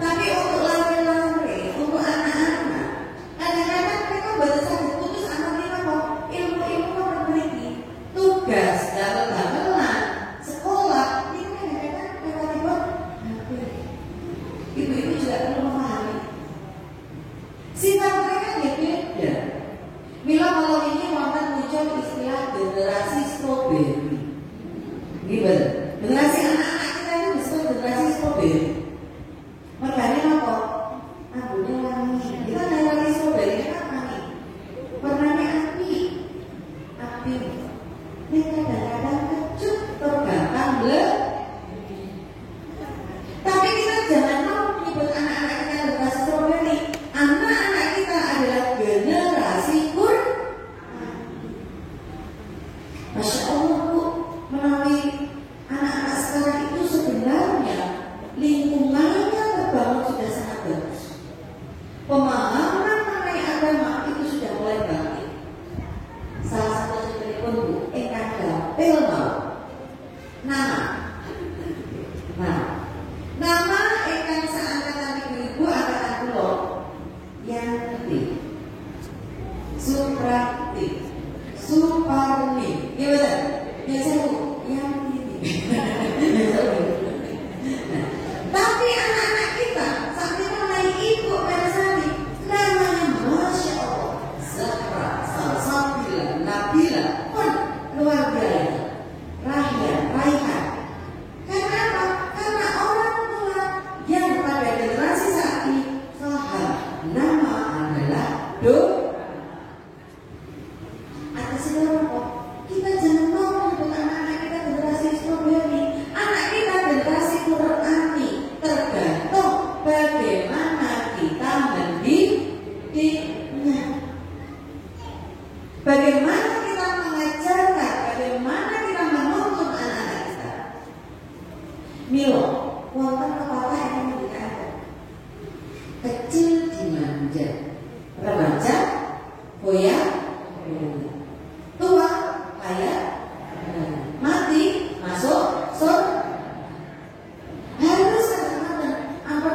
[SPEAKER 6] Tapi untuk laki-laki, untuk anak-anak, kadang-kadang mereka baru saja putus anak lima kok ilmu-ilmu memiliki tugas dalam dagelan sekolah. Ini kadang-kadang tiba-tiba HP. Ibu-ibu juga Sifat mereka beda. Mila kalau ini wonten muncul istilah generasi strawberry. Gimana? Generasi anak-anak kita itu disebut generasi strawberry. Mergane apa? Ambune wangi. Kita lagi strawberry kan wangi. Warnanya api. Api. Ini kadang-kadang kecut tergantang tapi kita jangan mau menyebut anak-anak kita generasi strawberry. Anak-anak kita adalah generasi Masya Allah Bu, melalui anak-anak sekarang itu sebenarnya lingkungannya terbangun sudah sangat bagus. Pemahaman mengenai agama itu sudah mulai bangkit. Salah satu contohnya pun Bu, Gapel mau nama ikan seangkatan ibu angkatan pulau yang penting Suprakti Suparni, iya betul. Biasa Bu, yang ini. Tapi anak-anak kita sampai mengenai ibu Mersani, namanya Masya Allah, Zahra, Salsabila, Nabila, pun luar biasa. Raihan. Karena apa? Karena orang tua yang pada generasi saat ini paham nama adalah atas itu kita jangan mau menyebut anak-anak kita generasi strawberry. Anak kita generasi Qurani, tergantung bagaimana kita mendidiknya, bagaimana kita mengajarkan, bagaimana kita menuntun anak-anak kita. Milo, wonten pepatah yang mengatakan kecil dimanja, remaja goyah, tua kaya, mati masuk surga. Harus kadang-kadang apa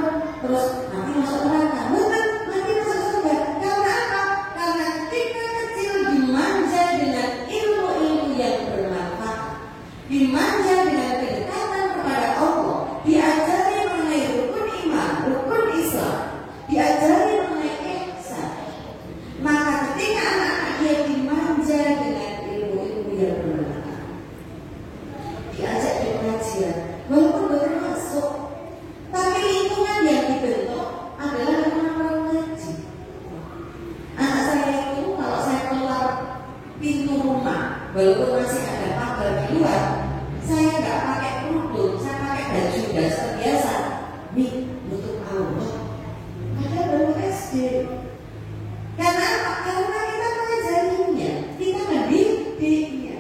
[SPEAKER 6] terus nanti masuk neraka, bukan nanti masuk surga. Karena apa? Karena kita kecil dimanja dengan ilmu-ilmu yang bermanfaat, dimanja dengan kedekatan kepada Allah, diajari mengenai rukun iman, rukun Islam, diajari mengenai ihsan. Maka ketika anak-anak dia dimanja dengan ilmu-ilmu yang bermanfaat, diajak di pengajian, walaupun baru masuk, tapi lingkungan yang dibentuk adalah orang-orang ngaji. Anak saya itu kalau saya keluar pintu rumah, walaupun masih ada pagar di luar, saya nggak pakai kerudung, saya pakai baju dasar biasa. Nih, untuk Allah. Ada baru SD. Karena apa? Karena kita mengajarinya, kita mendidiknya.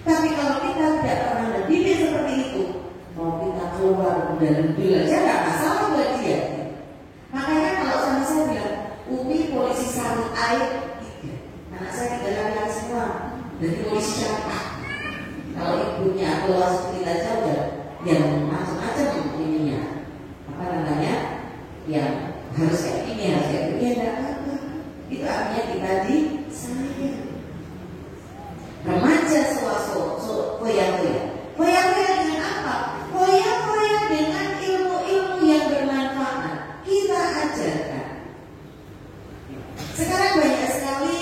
[SPEAKER 6] Tapi kalau kita tidak pernah mendidik seperti itu, mau kita keluar dalam bil aja nggak masalah buat dia. Makanya kalau sama saya bilang, Umi polisi sari air 3. Anak saya 3 laki-laki semua, dari polisi syariah. Kalau ibunya keluar seperti aja udah yang macam-macam ininya, apa namanya, yang harus kayak ini, harus kayak ini, ada apa? Itu artinya kita disayang. Remaja koyak-koyak dengan apa? Koyak-koyak dengan ilmu-ilmu yang bermanfaat. Kita ajarkan. Sekarang banyak sekali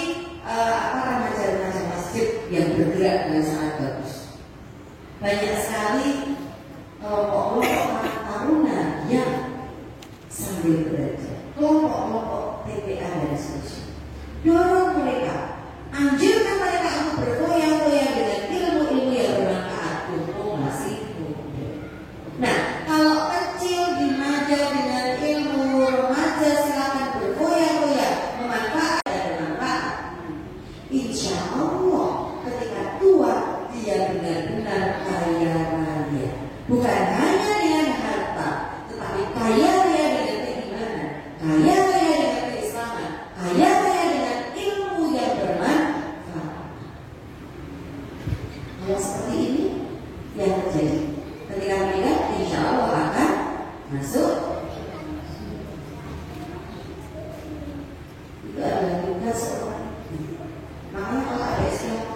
[SPEAKER 6] remaja-remaja masjid yang bergerak dengan sangat bagus. Banyak sekali kelompok-kelompok taruna yang sambil belajar, kelompok-kelompok TPA dan seterusnya. Dorong mereka, anjurkan mereka untuk berkoyak-koyak dengan ilmu-ilmu yang bermanfaat untuk masih muda. Nah, kalau kecil dimanja dengan ilmu, remaja silakan berkoyak-koyak, memanfaat dan bermanfaat. Insya Allah ketika tua dia benar-benar kaya raya, bukan hanya dengan harta, tetapi kaya raya dengan keimanan, kaya raya dengan keislaman, kaya raya dengan ilmu yang bermanfaat. Kalau seperti ini yang terjadi ketika mereka insya Allah akan masuk. Itu adalah tugas seorang. Makanya kalau ada istilah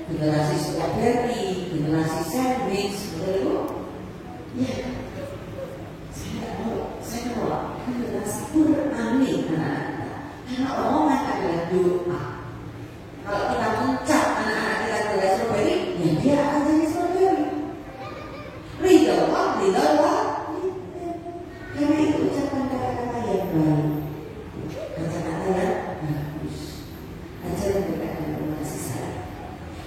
[SPEAKER 6] generasi strawberry, generasi sandwich, begitu, ya saya mau generasi Qurani anak-anak. Karena omongan adalah doa. Kalau kita mencap anak-anak kita jadi strawberry, ya dia akan jadi strawberry. Ridho Allah. Karena itu ucapan kata-kata yang baik, kata-kata yang bagus, ajaran berkata kasih sayang.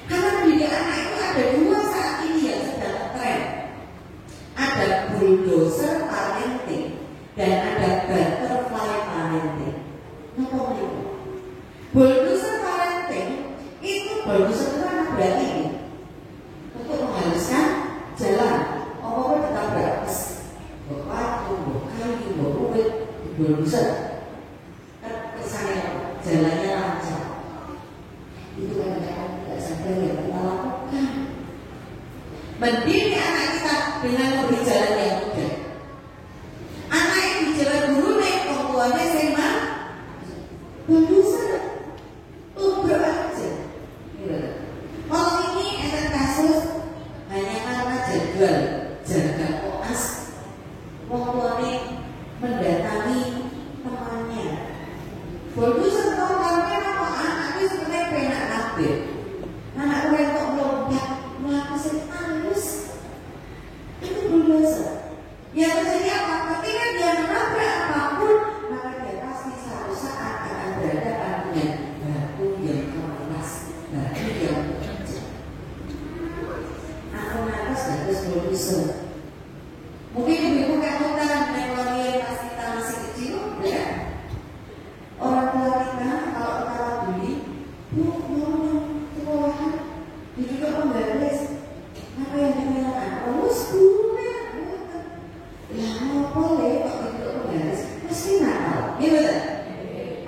[SPEAKER 6] Karena pendidik anak itu ada dua saat ini yang sedang tren. Ada bulldozer parenting dan ada butterfly parenting. Apa itu? Bulldozer parenting itu bulldozer itu anak berarti untuk menghaluskan jalan. Apa-apa ditabrak batu, kayu, ruwet, bulldozer. Kesannya jalannya lancar. Itu kadang-kadang tidak sadar yang kita lakukan. Mendidik anak kita dengan memberi jalan yang mudah. Anak yang di jalan guru naik tuannya SMA, bulldozer, tubruk aja. Kalau ini ada kasus hanya karena jadwal jaga koas, wong tuane mendatangi temannya. Bulldozer temannya apa anaknya sebenarnya penak kabeh. Anak gue kok lompat melakukan halus. Itu bulldozer. Yang terjadi apa? Ketika dia menabrak apapun, maka dia pasti suatu saat akan berhadapan dengan batu yang keras, batu yang bekerja. Anak-anak harus bulldozer. Mungkin ibu-ibu kan memori pas kita masih kecil, ya. Orang tua kita kalau kita beli, mau sekolahan, juga pembaris. Apa yang dibilang harus guna. Ya boleh kok itu pembaris, mesti nakal, gitu kan?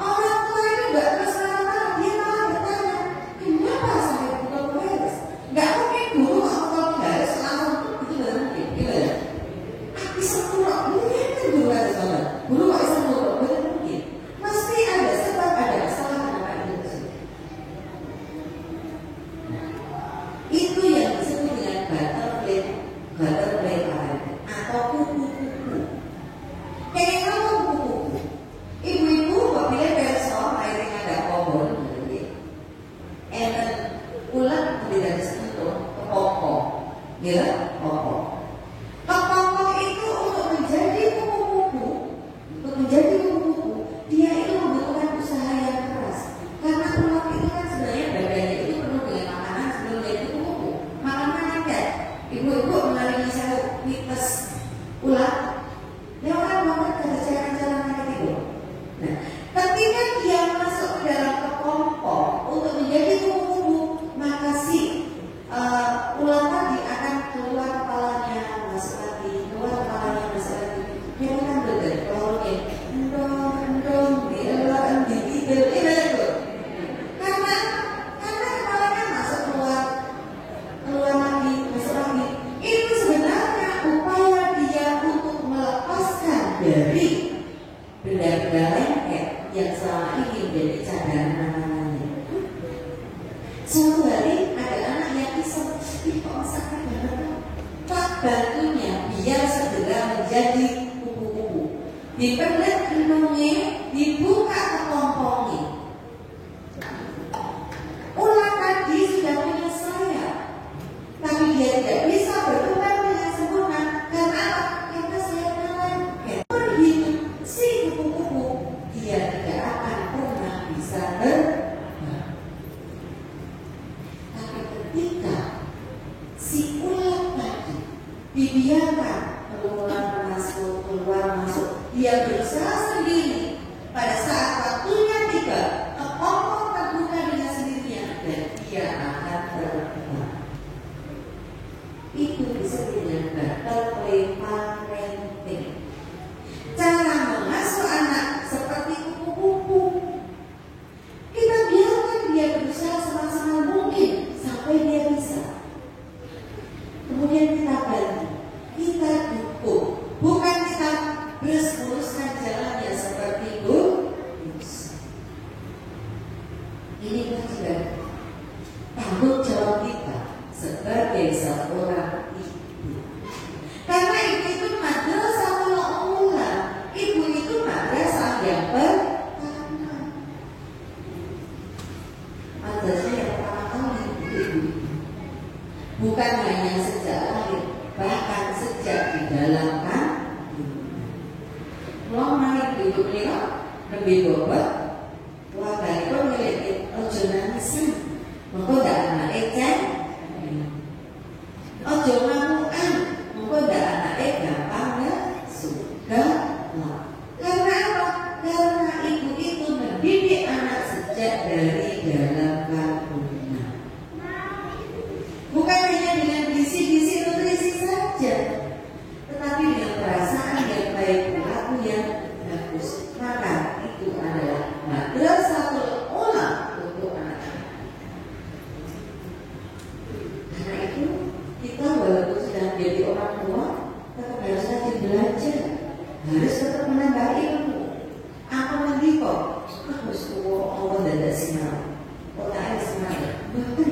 [SPEAKER 6] Orang tua itu nggak terus nakal, dia malah bertanya, kenapa sampai buka pembaris? Nggak mungkin guru kalau pembaris langsung itu nggak mungkin, gitu kan? Bisa turun, mungkin kan guru ada salah. Guru nggak bisa turun, betul mungkin. Mesti ada sebab, ada kesalahan anak itu tersebut. Itu yang disebut dengan butterfly parenting atau kupu-kupu. Kayak kamu kupu-kupu. Ibu-ibu apabila perso airnya ada pohon, ulat tidak disentuh ke pokok, ya pokok. Pokok itu untuk menjadi kupu-kupu, dia itu membutuhkan usaha yang keras. Karena ulat itu kan sebenarnya badannya itu penuh dengan makanan sebelum jadi kupu-kupu. Makannya kan, ibu-ibu melalui satu mitos ulat. Dia orang banget dari jalan-jalan kayak gitu. Nah, ketika dia masuk ke dalam kelompok untuk menjadi kupu-kupu, maka si ulat tadi akan keluar kepalanya, masuk lagi, keluar kepalanya, masuk lagi. Dia akan bergerak, keluarnya, endong, di karena kepalanya masuk keluar lagi, masuk lagi. Itu sebenarnya upaya dia untuk melepaskan dari benda-benda lengket yang selama ini menjadi cadangan anak-anaknya. Suatu hari ada anak yang iseng, kok sakit banget. Tak bantunya biar segera menjadi kupu-kupu. Dipelet kendungnya, dibuka kepompongnya. Ulat tadi sudah punya sayap, tapi dia tidak bisa berkembang dengan sempurna. Karena apa? Karena sayapnya lengket. Berhidup si kupu-kupu, dia tidak akan pernah bisa berbang. Tapi ketika si ulat tadi dibiarkan keluar masuk, dia berusaha sendiri. Pada saat waktunya tiba, kepompong terbuka dengan sendirinya dan dia akan terbang. Itu disebut dengan butterfly parenting. Cara mengasuh anak seperti kupu-kupu. Kita biarkan dia berusaha semaksimal mungkin sampai dia bisa. Kemudian kita bantu, kita dukung, bukan kita luruskan jalannya seperti itu. ibu menika nembe bobot keluarganipun miliki ojo nangisan. Mengko ndak anake cek. Ojo ngamukan. Mengko ndak anake gampang suka. Karena apa? Karena ibu itu mendidik anak sejak dari dalam kandungan. Bukan hanya dengan gizi-gizi nutrisi saja, tetapi dengan perasaan yang baik, perilaku yang bagus. Maka itu adalah madrasahul ula untuk anak-anak. Karena itu kita walaupun sudah menjadi orang tua, tetap harus rajin belajar, harus tetap menambah ilmu. Apa nanti kok harus tua Allah dan sinau, otaknya semangat. Bahkan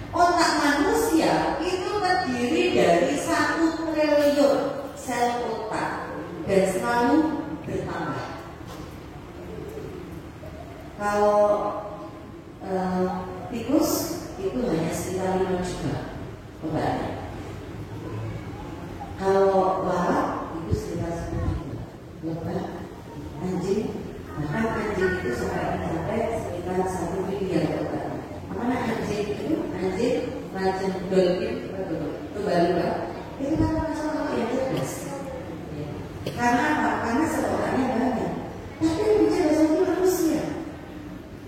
[SPEAKER 6] otak manusia itu terdiri dari 1 triliun sel otak dan selalu bertambah. Kalau tikus itu hanya sekitar 5 juta otaknya. Kalau lalat itu sekitar 10 juta. Lebah, anjing, bahkan anjing itu sampai sekitar 1 miliar otaknya. Mana anjing itu? Anjing macam dolphin itu baru itu kan masalah yang cerdas. Karena apa? Karena sekolahnya banyak. Tapi yang bicara itu manusia.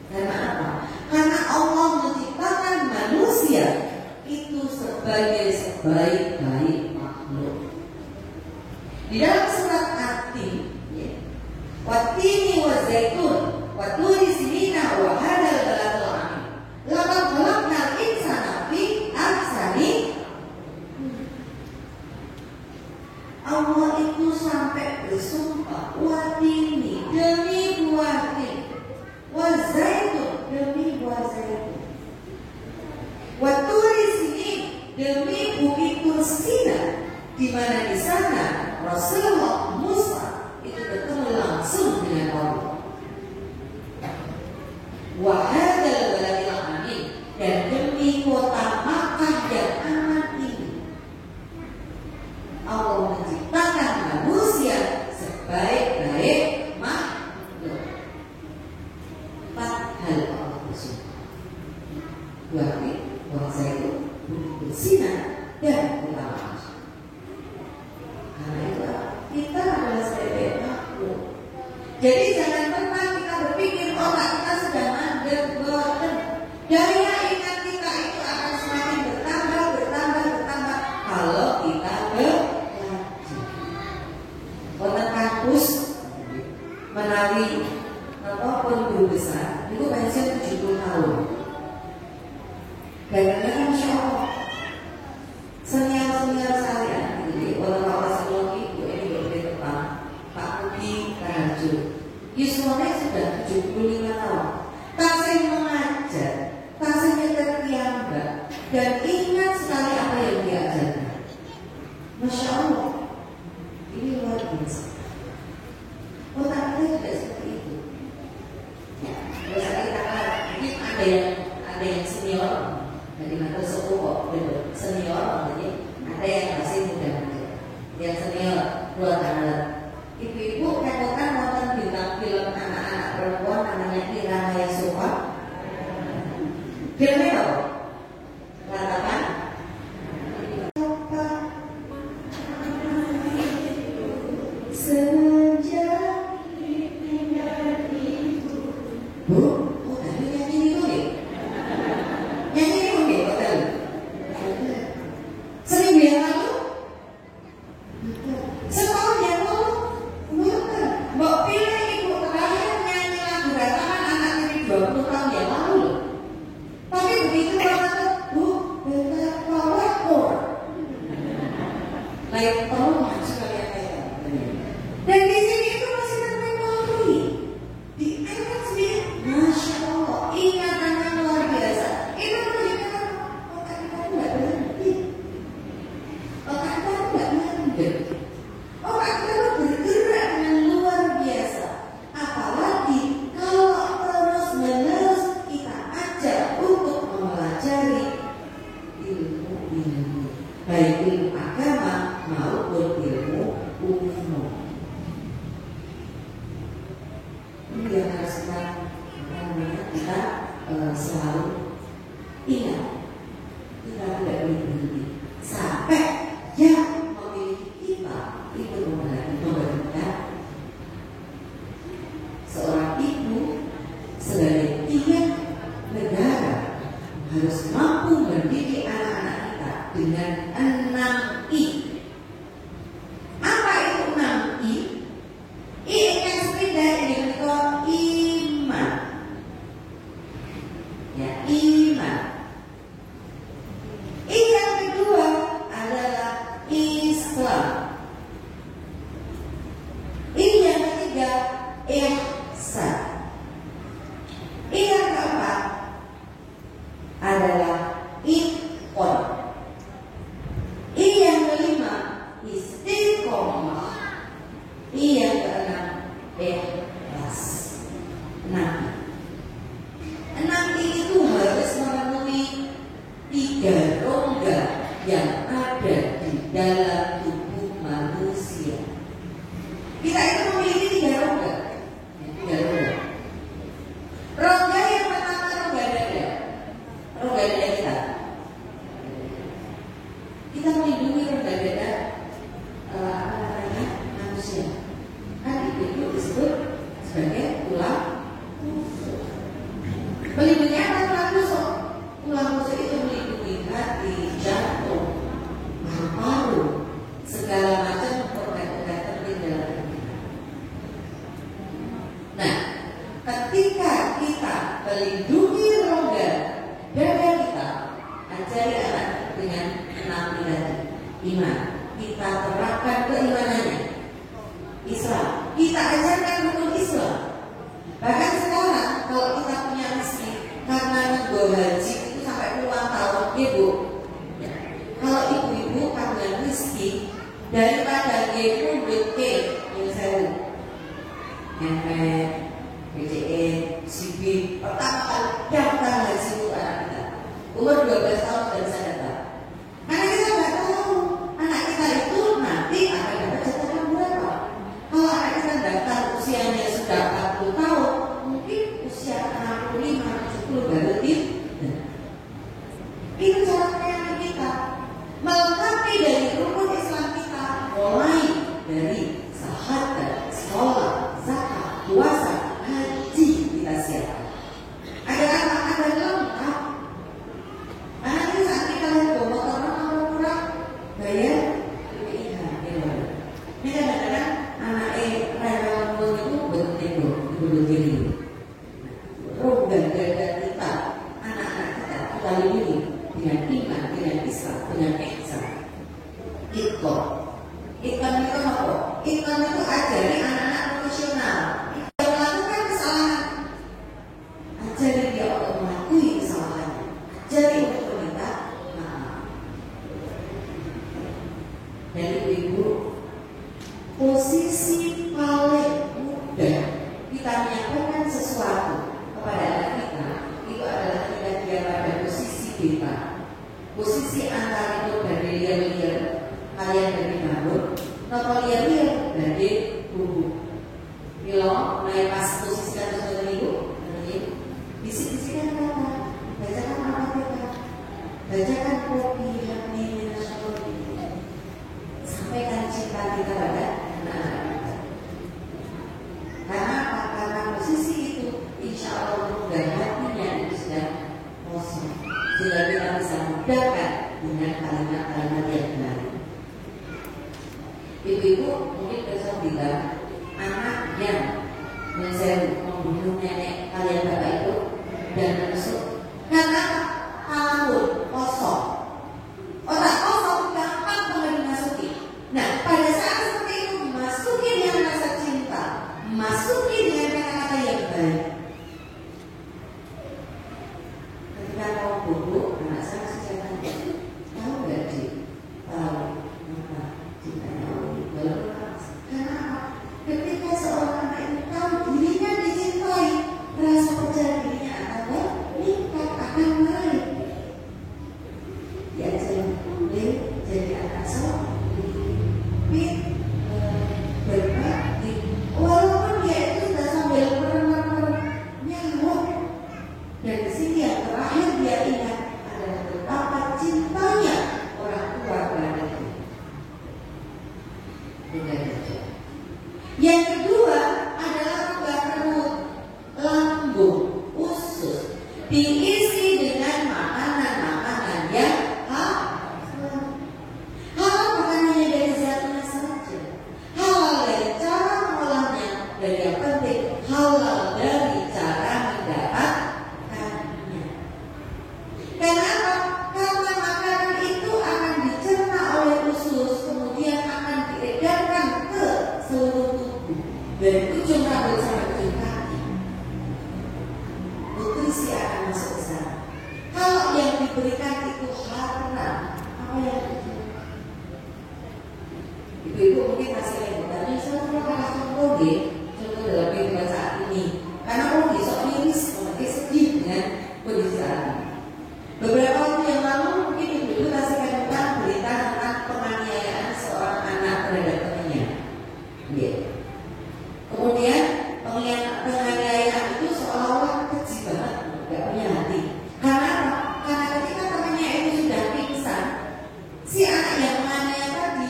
[SPEAKER 6] Karena apa? Karena Allah menciptakan manusia itu sebagai sebaik-baik makhluk. Di dalam surat At-Tin, Wat-tini wa zaitun, wa turi sinina wa hadal baladul amin. Laqad khalaqnal insana fi ahsani. Allah itu sampai bersumpah, Wat-tini demi buah tin, wa zaitun demi buah zaitun, wa turi sinin demi bukit Tursina, di mana di sana Rasulullah Musa itu bertemu langsung dengan Allah. Wahadal baladil amin, dan demi kota Makkah yang aman ini, Allah menciptakan manusia sebaik-baik makhluk. 4 hal Allah bersumpah. Buah zaitun, bukit Tursina, dan kota Makkah. Karena itu kita adalah sebaik makhluk. Jadi jangan pernah kita berpikir otak kita sudah mandek, boten. Daya ingat kita itu akan semakin bertambah kalau kita belajar. Wonten kampus menawi apapun guru besar itu pensiun 70 tahun. Kadang-kadang Masya Allah senior saya, jadi orang-orang sebelum itu ini berbeda depan Pak Budi Raharjo, yuswanya sudah 75 tahun, tasih mengajar, tasih nyetir piyambak, dan ingat sekali apa yang diajarkan. Masya Allah, ini luar biasa. Otak kita juga seperti itu. Ya, biasa kita mungkin ada yang senior dari mata sepupu, senior, jadi ada yang masih muda, yang senior 2 tahun. Ibu-ibu katakan nonton bintang film anak-anak perempuan namanya Kirana Yasufa. Filmnya apa? Katakan sejak ditinggal ibu. Bu, tadi nyanyi itu ya? Nyanyi itu ya, betul. Seminggu yang lalu, setahun yang lalu, betul. Mbak pilih ibu terakhir nyanyi lagu ratapan anak ini 20 tahun yang lalu loh. Tapi begitu kata Bu, betapa waktu. Lain tahun sekalian kayak. Dan di sini itu masih terpekali. Diangkat sendiri, Masya Allah, ingatannya luar biasa. Itu menunjukkan otak kita tidak berhenti. Otak kita tidak mandek. Otak kita bergerak dengan luar biasa. Apalagi kalau terus-menerus ihsan. Yang keempat adalah iqon. Yang kelima istiqomah. Yang keenam ikhlas. Enam itu harus memenuhi 3 rongga yang ada di dalam tubuh manusia. Kita itu memiliki 3 rongga. 3 rongga. Rongga yang pertama rongga dada. Rongga dada kita. Kita melindungi rongga dada manusia. Kan itu disebut sebagai tulang rusuk. Melindungi apa tulang rusuk? Tulang rusuk itu melindungi hati, jantung, paru-paru, segala macam organ-organ penting dalam tubuh. Nah, ketika kita melindungi rongga dada kita, ajari anak dengan 6 tadi. Iman, kita terapkan keimanannya. Islam, kita ajarkan rukun Islam. Bahkan sekarang kalau kita punya istri karena membawa haji itu sampai puluhan tahun, ibu. Kalau ibu-ibu karena rezeki daripada dia itu yang saya BCE, CB, pertama kali daftar haji itu anak kita umur 12 tahun dan saya datang. Karena kita nggak tahu anak kita itu nanti akan dapat jatah berapa. Kalau anak kita daftar usianya sudah 40 tahun, mungkin usia 65, 70 baru itu cara melayani kita. Melengkapi dari rukun Islam kita, mulai dari syahadat, sholat, zakat, puasa, haji kita siapkan. Ada apa? Ada lengkap. Anak itu saat kita lihat motor kalau kurang bayar BPIH. Ini kadang-kadang anak relawan itu betul diri. Rongga dada kita, anak-anak kita lindungi dengan iman, dengan Islam, dengan ihsan. Ikon itu apa? Ikon itu ajari anak-anak profesional yang melakukan kesalahan. Ajari dia untuk mengakui kesalahan. Ajari untuk meminta maaf. Dan ibu, posisi paling mudah kita menyampaikan sesuatu kepada anak kita itu adalah ketika dia pada posisi kita. Posisi antara itu dari liar-liar kalian dari bangun atau liar-liar dari bubuk. Bila mulai pas posisikan sesuatu ibu, bisik-bisikan kata, bacakan apa kita, bacakan kopi yang ini sampaikan cinta kita pada anak-anak kita. Karena posisi itu insya Allah dan hatinya itu sudah kosong, sudah kita bisa mudahkan dengan kalimat-kalimat yang benar. Ibu-ibu mungkin besok bilang anak yang membunuh nenek kalian bapak itu dan menusuk karena tahun kosong, otak kosong gampang banget dimasuki. Nah pada saat seperti itu masuki dengan rasa cinta, masuki dengan kata-kata yang baik. Ketika kau bodoh, anak saya masih jangan tahu nggak sih? Tahu apa cintanya Allah? Karena apa? Ketika seorang anak itu tahu dirinya dicintai, rasa percaya dirinya akan meningkat. ujung rambut sampai ujung kaki. Nutrisi akan masuk ke sana. Kalau yang diberikan itu haram, apa yang ibu-ibu mungkin masih yang bertanya, saya mau kasih contoh deh, contoh dalam kehidupan saat ini. Karena orang besok miris, memakai sedih dengan kondisi saat ini. Beberapa waktu yang lalu mungkin ibu-ibu kasihkan tentang berita tentang penganiayaan seorang anak terhadap temannya. Yeah. Kemudian penganiayaan itu seolah-olah keji banget, nggak punya hati. Karena ketika temannya itu sudah pingsan, si anak yang menganiaya tadi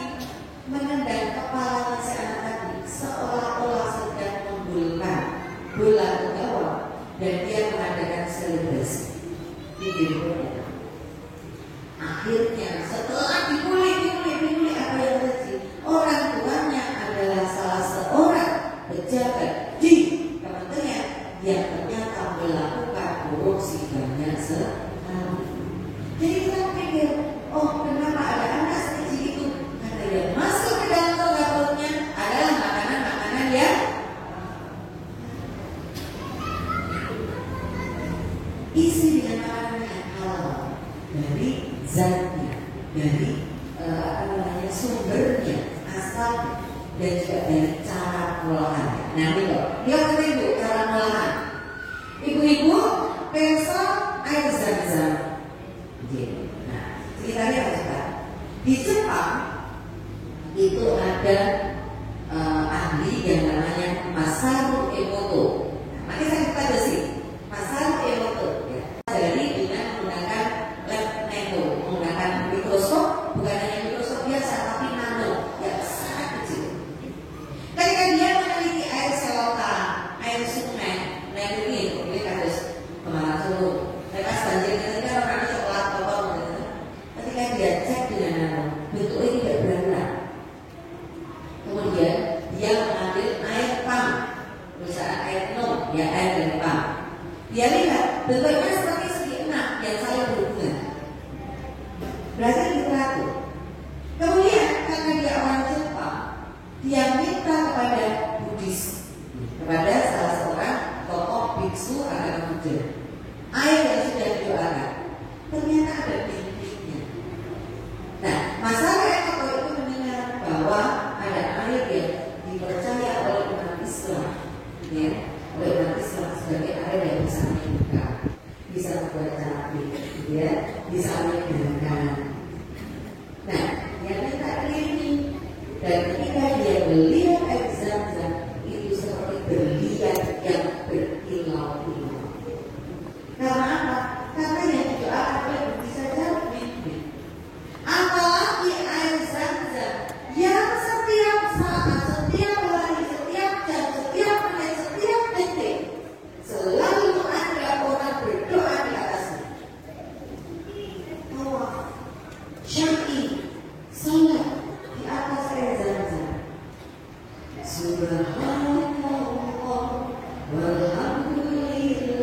[SPEAKER 6] menendang kepalanya si anak tadi seolah-olah sedang membulkan bola ke bawah dan dia mengadakan selebrasi di dirinya. Akhirnya setelah dipulih apa yang terjadi, orang tuanya adalah salah seorang pejabat di kementerian yang ternyata melakukan korupsi banyak sekali. Jadi kita pikir, oh kenapa ada anak sekecil itu? Karena yang masuk ke dalam perutnya adalah makanan-makanan yang isi dengan makanan yang halal dari zatnya, dari sumbernya, asal dan juga dari cara pengolahannya. Nah, ini loh, dia kata ibu cara pengolahan. Ibu-ibu besok air zam-zam. Nah, ceritanya apa cepat? Di Jepang itu ada ahli yang namanya Masaru Emoto. Nah, maka saya kita sih Masaru Emoto ya. Jadi dengan menggunakan lab nano, menggunakan mikroskop, bukan hanya mikroskop biasa tapi nano yang sangat kecil. Ketika dia meneliti air selokan, air sungai, nah ini harus kemana dulu. Mereka banjir ketika orang coklat potong gitu. Ketika dia cek dengan nano, bentuknya tidak berat. Kemudian dia mengambil air pam, perusahaan air nom, ya air dari pam. Dia lihat bentuknya seperti segi enam yang saling berhubungan. Berarti itu. Kemudian karena dia orang Jepang, dia minta kepada Buddhis, kepada salah seorang tokoh biksu agama Buddha, air yang sudah didoakan ternyata ada bintiknya. Nah, masalah Eko itu mendengar bahwa ada air yang dipercaya oleh umat Islam, ya, oleh umat Islam sebagai air yang bisa menyembuhkan, bisa membuat terapi, ya, bisa menyenangkan. Nah, yang kita ini dan ketika dia melihat air zam-zam itu seperti berlian yang berkilau-kilau. Karena apa? Karena yang didoakan oleh bisa jauh mimpi. Apalagi air zam-zam yang setiap saat, setiap hari, setiap jam, setiap menit, setiap detik selalu ada orang berdoa di atasnya. Tawaf, syar'i, salat di atas air zam-zam. Subhanallah walhamdulillah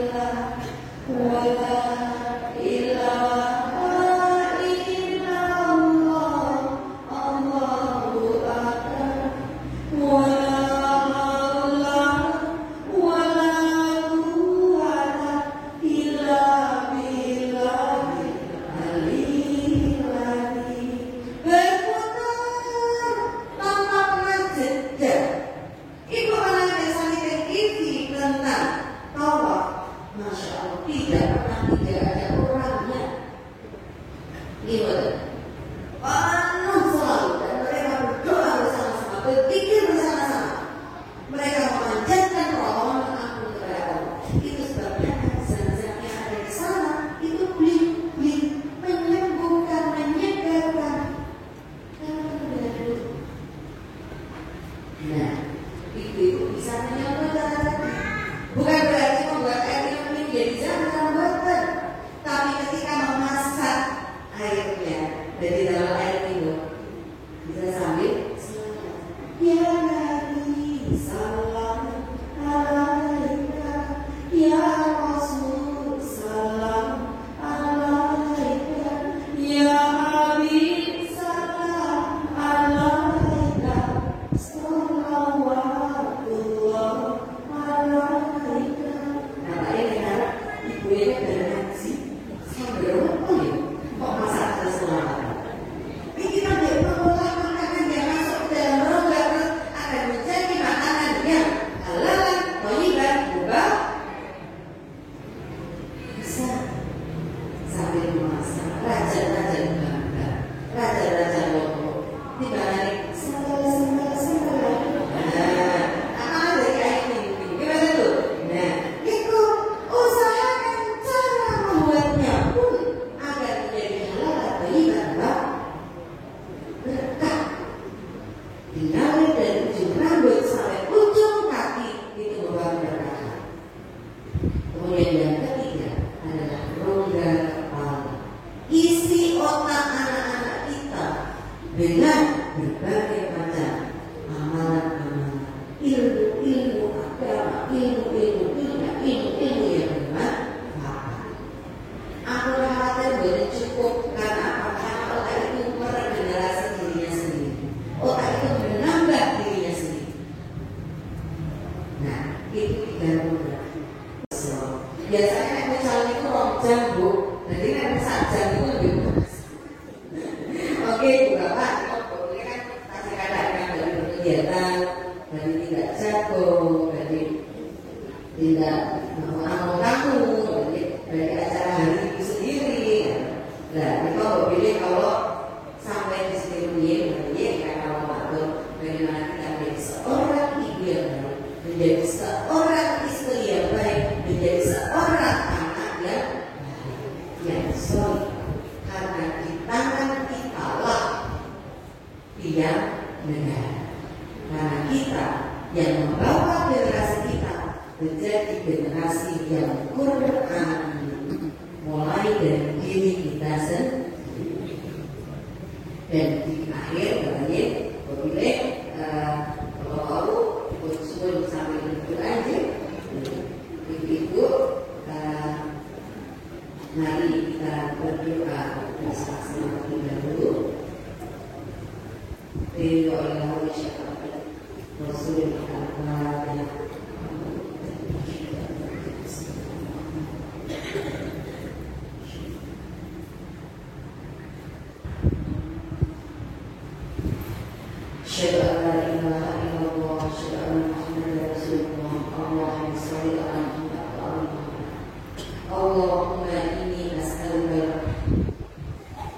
[SPEAKER 6] itu 30. Biasanya misalnya itu 2 jam Bu, jadi kan 1 jam itu lebih bagus. Oke Bu Bapak, ini kan masih kadang-kadang dari kegiatan, dari tidak jago, dari tidak mau kamu, dari acara hari itu sendiri. Nah, itu pilih kalau sampai di sini ya kalau waktu bagaimana kita menjadi seorang ibu yang baik, menjadi seorang istri yang baik, menjadi seorang anak yang baik, yang soleh. Karena di tangan kita lah tiang negara. Karena kita yang membawa generasi kita menjadi generasi yang Quran, mulai dari diri kita sendiri. Dan di akhir katanya boleh kalau usul sampai itu aja itu mari kita berdoa bersama-sama dulu. Bismillahirrahmanirrahim. Asyhadu an la ilaha illallah wa asyhadu anna Muhammadar Rasulullah. Allahumma shalli ala Muhammad wa ala Muhammad. Allahumma inni as'aluka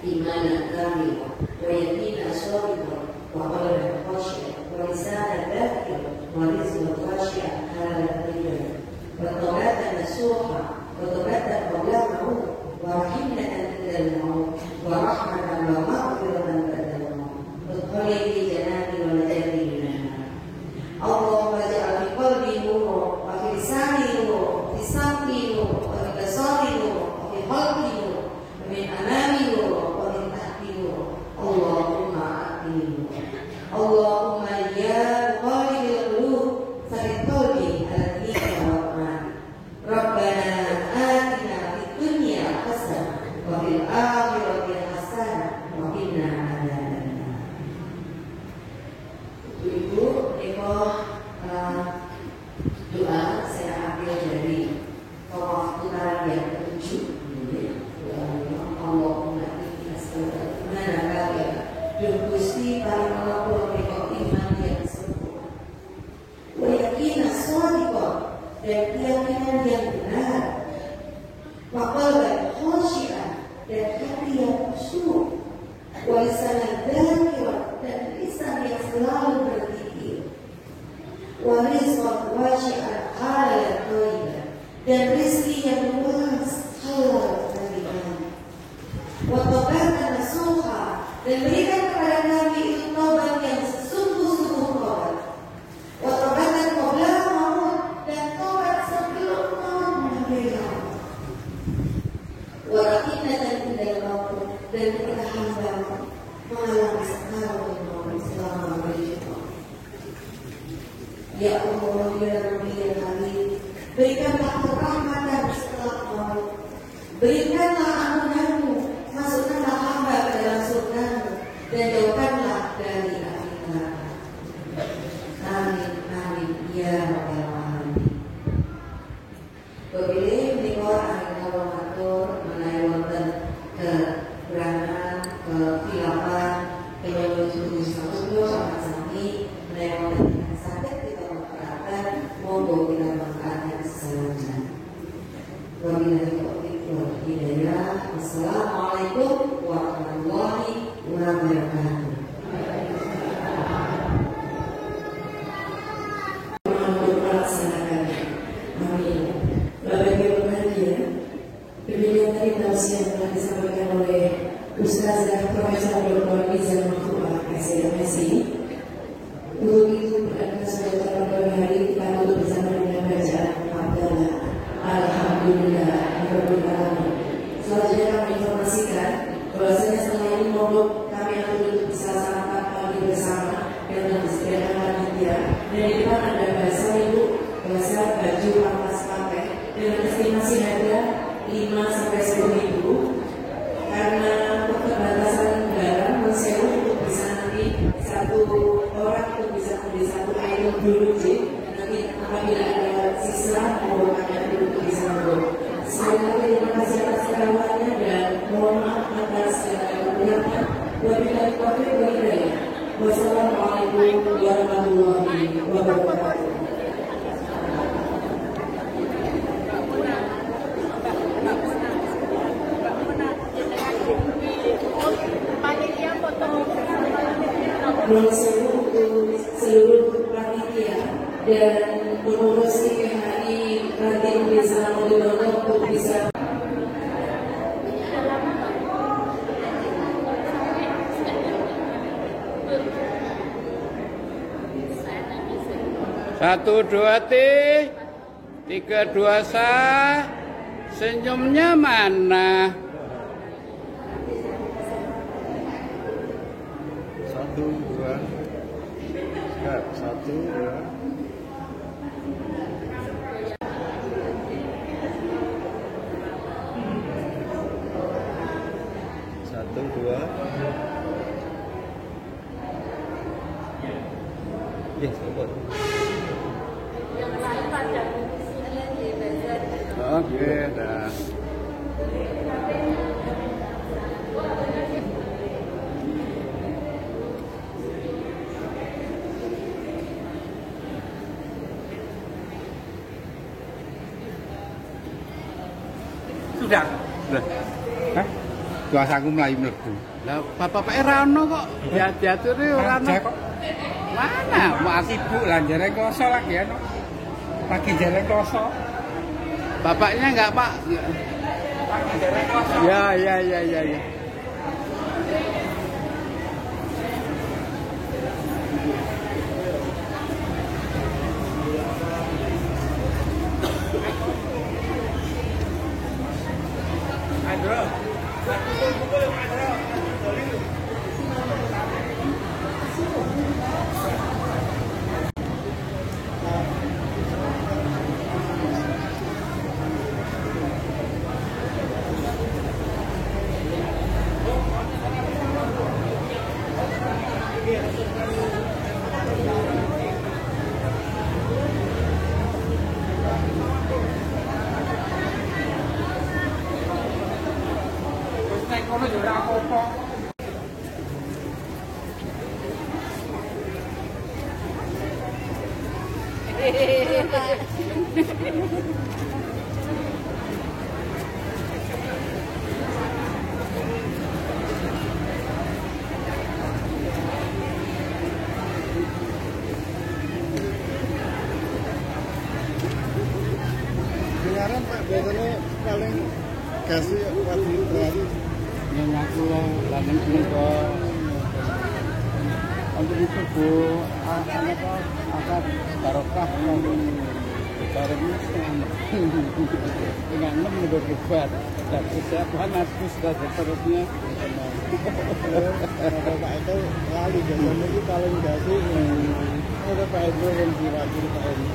[SPEAKER 6] imanan kamilan wa yaqinan shadiqan wa qalban khashi'an wa lisanan dhakiran wa rizqan khashi'an halalan tayyiban wa tawbatan nasuha wa tawbatan qabla al-maut wa rahmatan inda al-maut wa rahmatan wa maghfiratan ba'da al-maut. Qulil janati wal jannati. Allahumma ja'al fi qalbi nur wa fi lisani nur, fi sam'i nur, wa fi basari nur, wa fi qalbi nur, wa min amami nur, wa min tahti nur. Allahumma a'tini nur. Allahumma ya muqallibal qulub tsabbit qalbi ala dinika wa iman. Rabbana atina fid dunya hasanah wa fil akhirati hasanah wa qina adzabannar. Ibu, doa saya ambil dari waktu yang ke-7. Allahumma inni as'aluka dan Gusti paling Allah iman yang sempurna, wa yaqinan shadiqan dan keyakinan yang benar, wa qalban khashi'an dan hati yang khusyuk, wa lisanan dhakiran dan lisan yang selalu berzikir, wa rizqan wasi'an halalan thayyiban dan rezeki yang luas halal tayyiban, wa tawbatan nasuha dan berikan kepada kami itu taubat yang sesungguh-sungguh taubat, wa tawbatan qabla al-maut dan taubat sebelum maut meninggal, wa rahmatan inda al-maut dan kepada hamba mengalami sekarang selama berjuang. Ya Allah, ya Rabbi, ya Kami, berikanlah kerahmatan setelah maut, berikanlah ampunan-Mu, masukkanlah hamba ke dalam surga-Mu, dan jauhkanlah dari api neraka. Amin, amin, ya Rabbal Alamin. Kepilih menikah amin Allah matur mengenai wonten keberangan, kekhilafan, keluarga satu sama sami mengenai wonten sakit kita memperhatikan, monggo kita manfaatkan sesalahnya. Wabillahi taufiq wal hidayah. Wassalamualaikum warahmatullahi wabarakatuh.
[SPEAKER 1] Untuk melaksanakannya. Amin. Bapak Ibu berbahagia, demikian tadi tausiah yang telah disampaikan oleh Ustazah Profesor Dr. Iza Mahfubah SMSI. Untuk itu berada sebagai pada hari kita tutup bersama dengan bacaan Abdallah. Alhamdulillah, Rabbil Alamin. Selanjutnya kami informasikan bahwasanya setelah ini mogok kami akan duduk di salah satu pagi bersama yang telah disediakan panitia. Dan di depan ada bahasa ibu, bahasa baju pampas pakai dengan estimasi harga 5-10.000. Karena keterbatasan barang, mensewa untuk bisa nanti satu Wassalamualaikum warahmatullahi wabarakatuh. Untuk seluruh panitia dan pengurus IPHI Ranting Desa Mulyono untuk bisa
[SPEAKER 5] Satu dua tiga dua sah, senyumnya mana?
[SPEAKER 3] Satu dua, satu dua. Satu dua.
[SPEAKER 5] Oke, dah.
[SPEAKER 7] Sudah.
[SPEAKER 5] Hah?
[SPEAKER 7] Kuasa aku melayu mlebu.
[SPEAKER 5] Lah bapak era ono kok. Diatur ora ono.
[SPEAKER 7] Kok
[SPEAKER 5] Mana?
[SPEAKER 7] mak sibuk lah jarang kloso lagi ya. Pagi jarang kloso.
[SPEAKER 5] Bapaknya enggak, Pak?
[SPEAKER 7] Pagi jarang kloso.
[SPEAKER 5] Ya.
[SPEAKER 7] Nek kono yo ora apa-apa.
[SPEAKER 3] Dengaran Pak, biasanya paling kasih waktu hari.
[SPEAKER 5] Yang aku langsung menika untuk itu Bu akad barokah yang bareng dengan menurut buat dan kesiapan aku sudah seterusnya.
[SPEAKER 3] Pak itu lali biasanya itu paling kasih. Ada Pak itu yang diwakili Pak itu.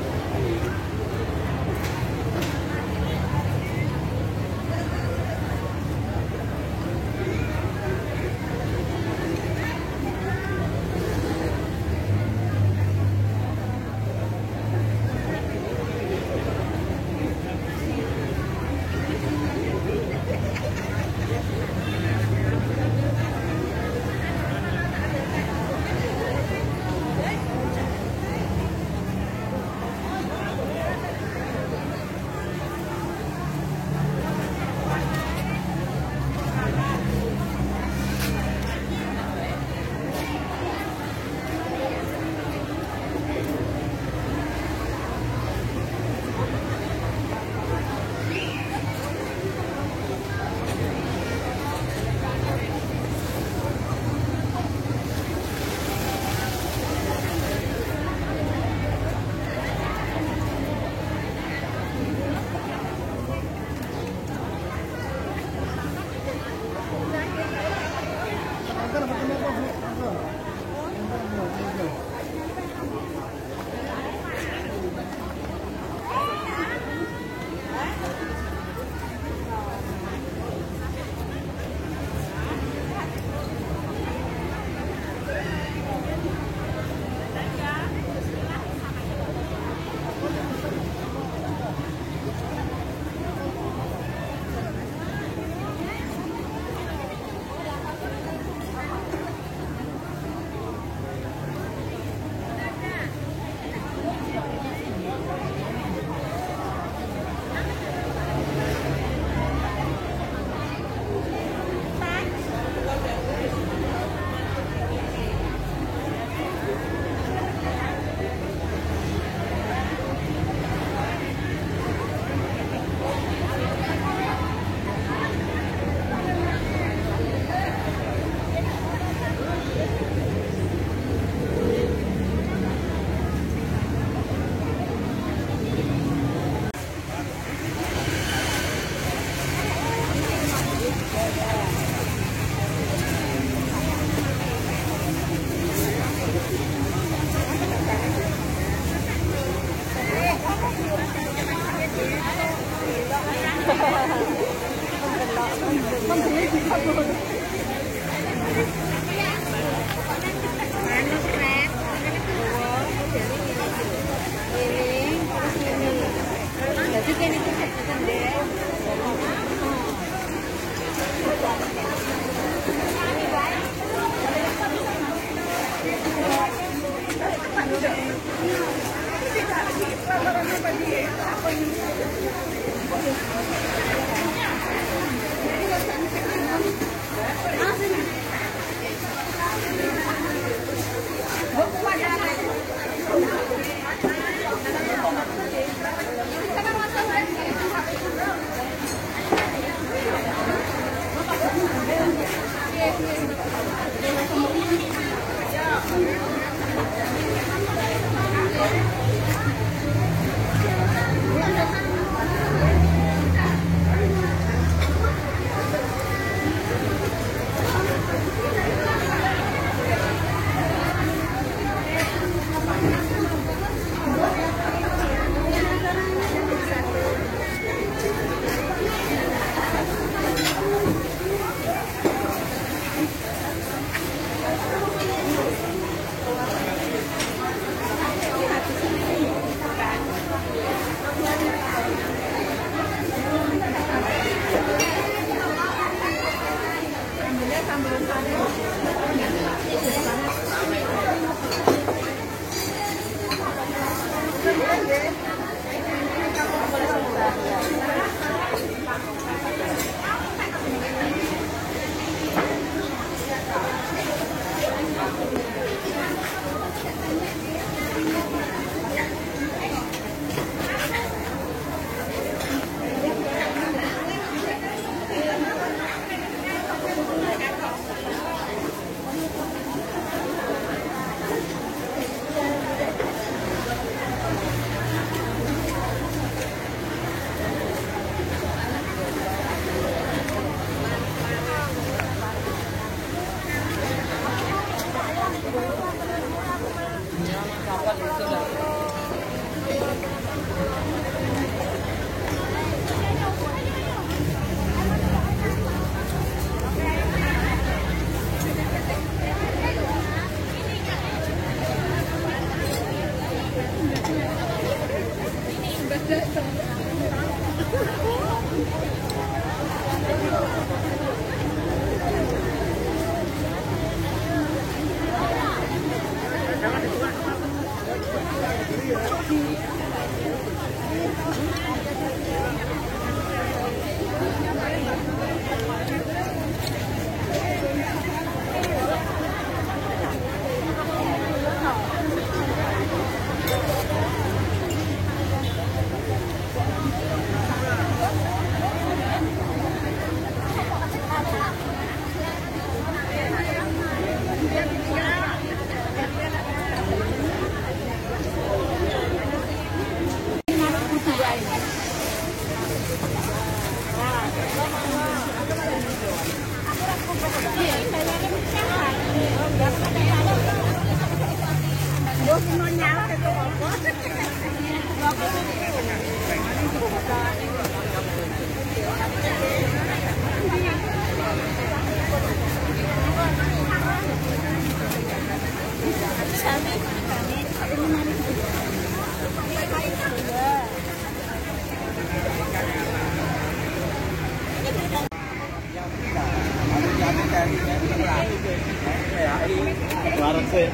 [SPEAKER 5] Barang sih.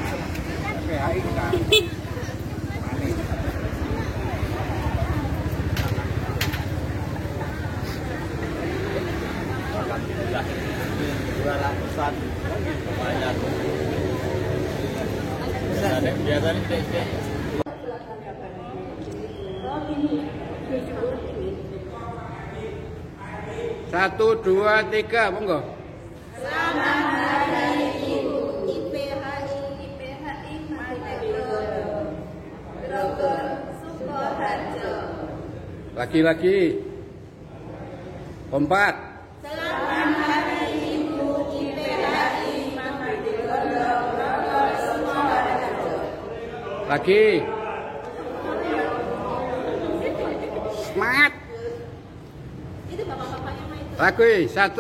[SPEAKER 5] Alhamdulillah 200-an banyak. Biasanya deh.
[SPEAKER 7] 1, 2, 3, monggo.
[SPEAKER 2] Selamat Hari Ibu IPHI Grogol Sukoharjo.
[SPEAKER 7] Lagi-lagi. Kompak.
[SPEAKER 2] Selamat Hari Ibu IPHI Grogol Sukoharjo.
[SPEAKER 7] Lagi. Semangat.
[SPEAKER 2] Itu bapak-bapaknya main.
[SPEAKER 7] Lagi. 1,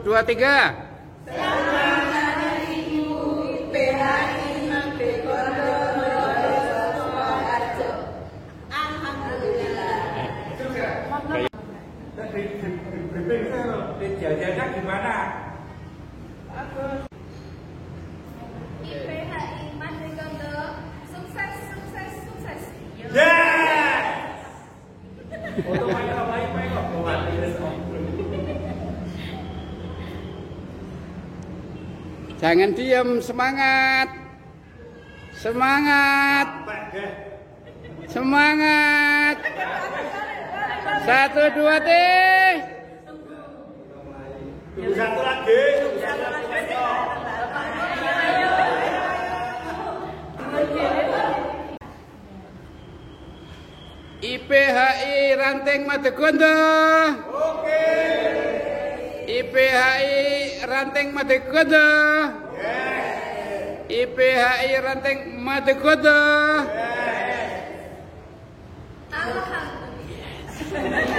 [SPEAKER 7] 2, 3.
[SPEAKER 2] Selamat Hari Ibu IPHI Grogol Sukoharjo. Alhamdulillah.
[SPEAKER 7] Jajannya gimana?
[SPEAKER 2] IPHI Mas Rekondo sukses.
[SPEAKER 7] Yes! Jangan diam, semangat. Semangat. Semangat. 1, 2, teh.
[SPEAKER 8] Satu lagi.
[SPEAKER 7] IPHI Ranting Madegondo.
[SPEAKER 8] Oke.
[SPEAKER 7] IPHI Ranting Madegondo. IPHI Ranting Madegondo.
[SPEAKER 8] Alhamdulillah.